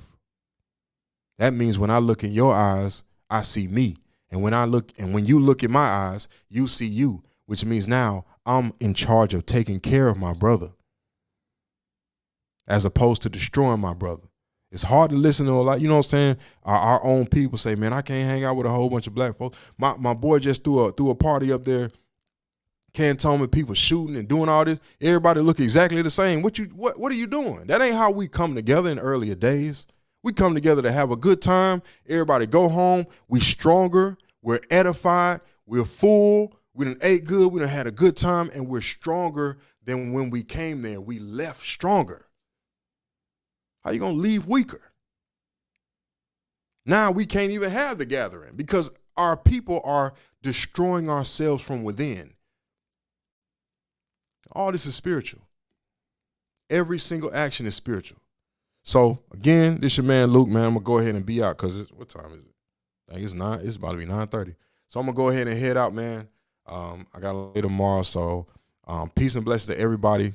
That means when I look in your eyes, I see me. And when you look in my eyes, you see you, which means now I'm in charge of taking care of my brother as opposed to destroying my brother. It's hard to listen to a lot, you know what I'm saying? Our own people say, man, I can't hang out with a whole bunch of black folks. My boy just threw a party up there, Cantonment, people shooting and doing all this. Everybody look exactly the same. What are you doing? That ain't how we come together in earlier days. We come together to have a good time. Everybody go home. We stronger. We're edified. We're full. We done ate good. We done had a good time, and we're stronger than when we came there. We left stronger. How you gonna leave weaker? Now we can't even have the gathering because our people are destroying ourselves from within. All this is spiritual. Every single action is spiritual. So again, this your man Luke, man. I'm gonna go ahead and be out because what time is it? I think it's about to be 9:30. So I'm gonna go ahead and head out, man. I got a lay tomorrow, so peace and blessings to everybody.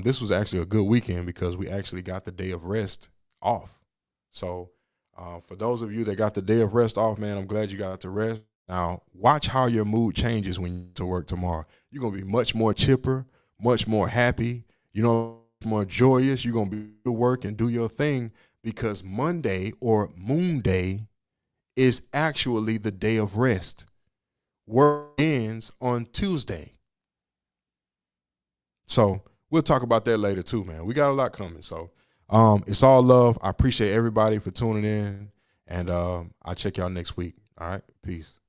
This was actually a good weekend because we actually got the day of rest off. So for those of you that got the day of rest off, man, I'm glad you got to rest. Now watch how your mood changes when you to work tomorrow. You're gonna be much more chipper, much more happy. You know, more joyous. You're gonna be to work and do your thing because Monday or Moon Day is actually the day of rest. Work ends on Tuesday. So we'll talk about that later too, man. We got a lot coming. So it's all love. I appreciate everybody for tuning in, and I'll check y'all next week. All right, peace.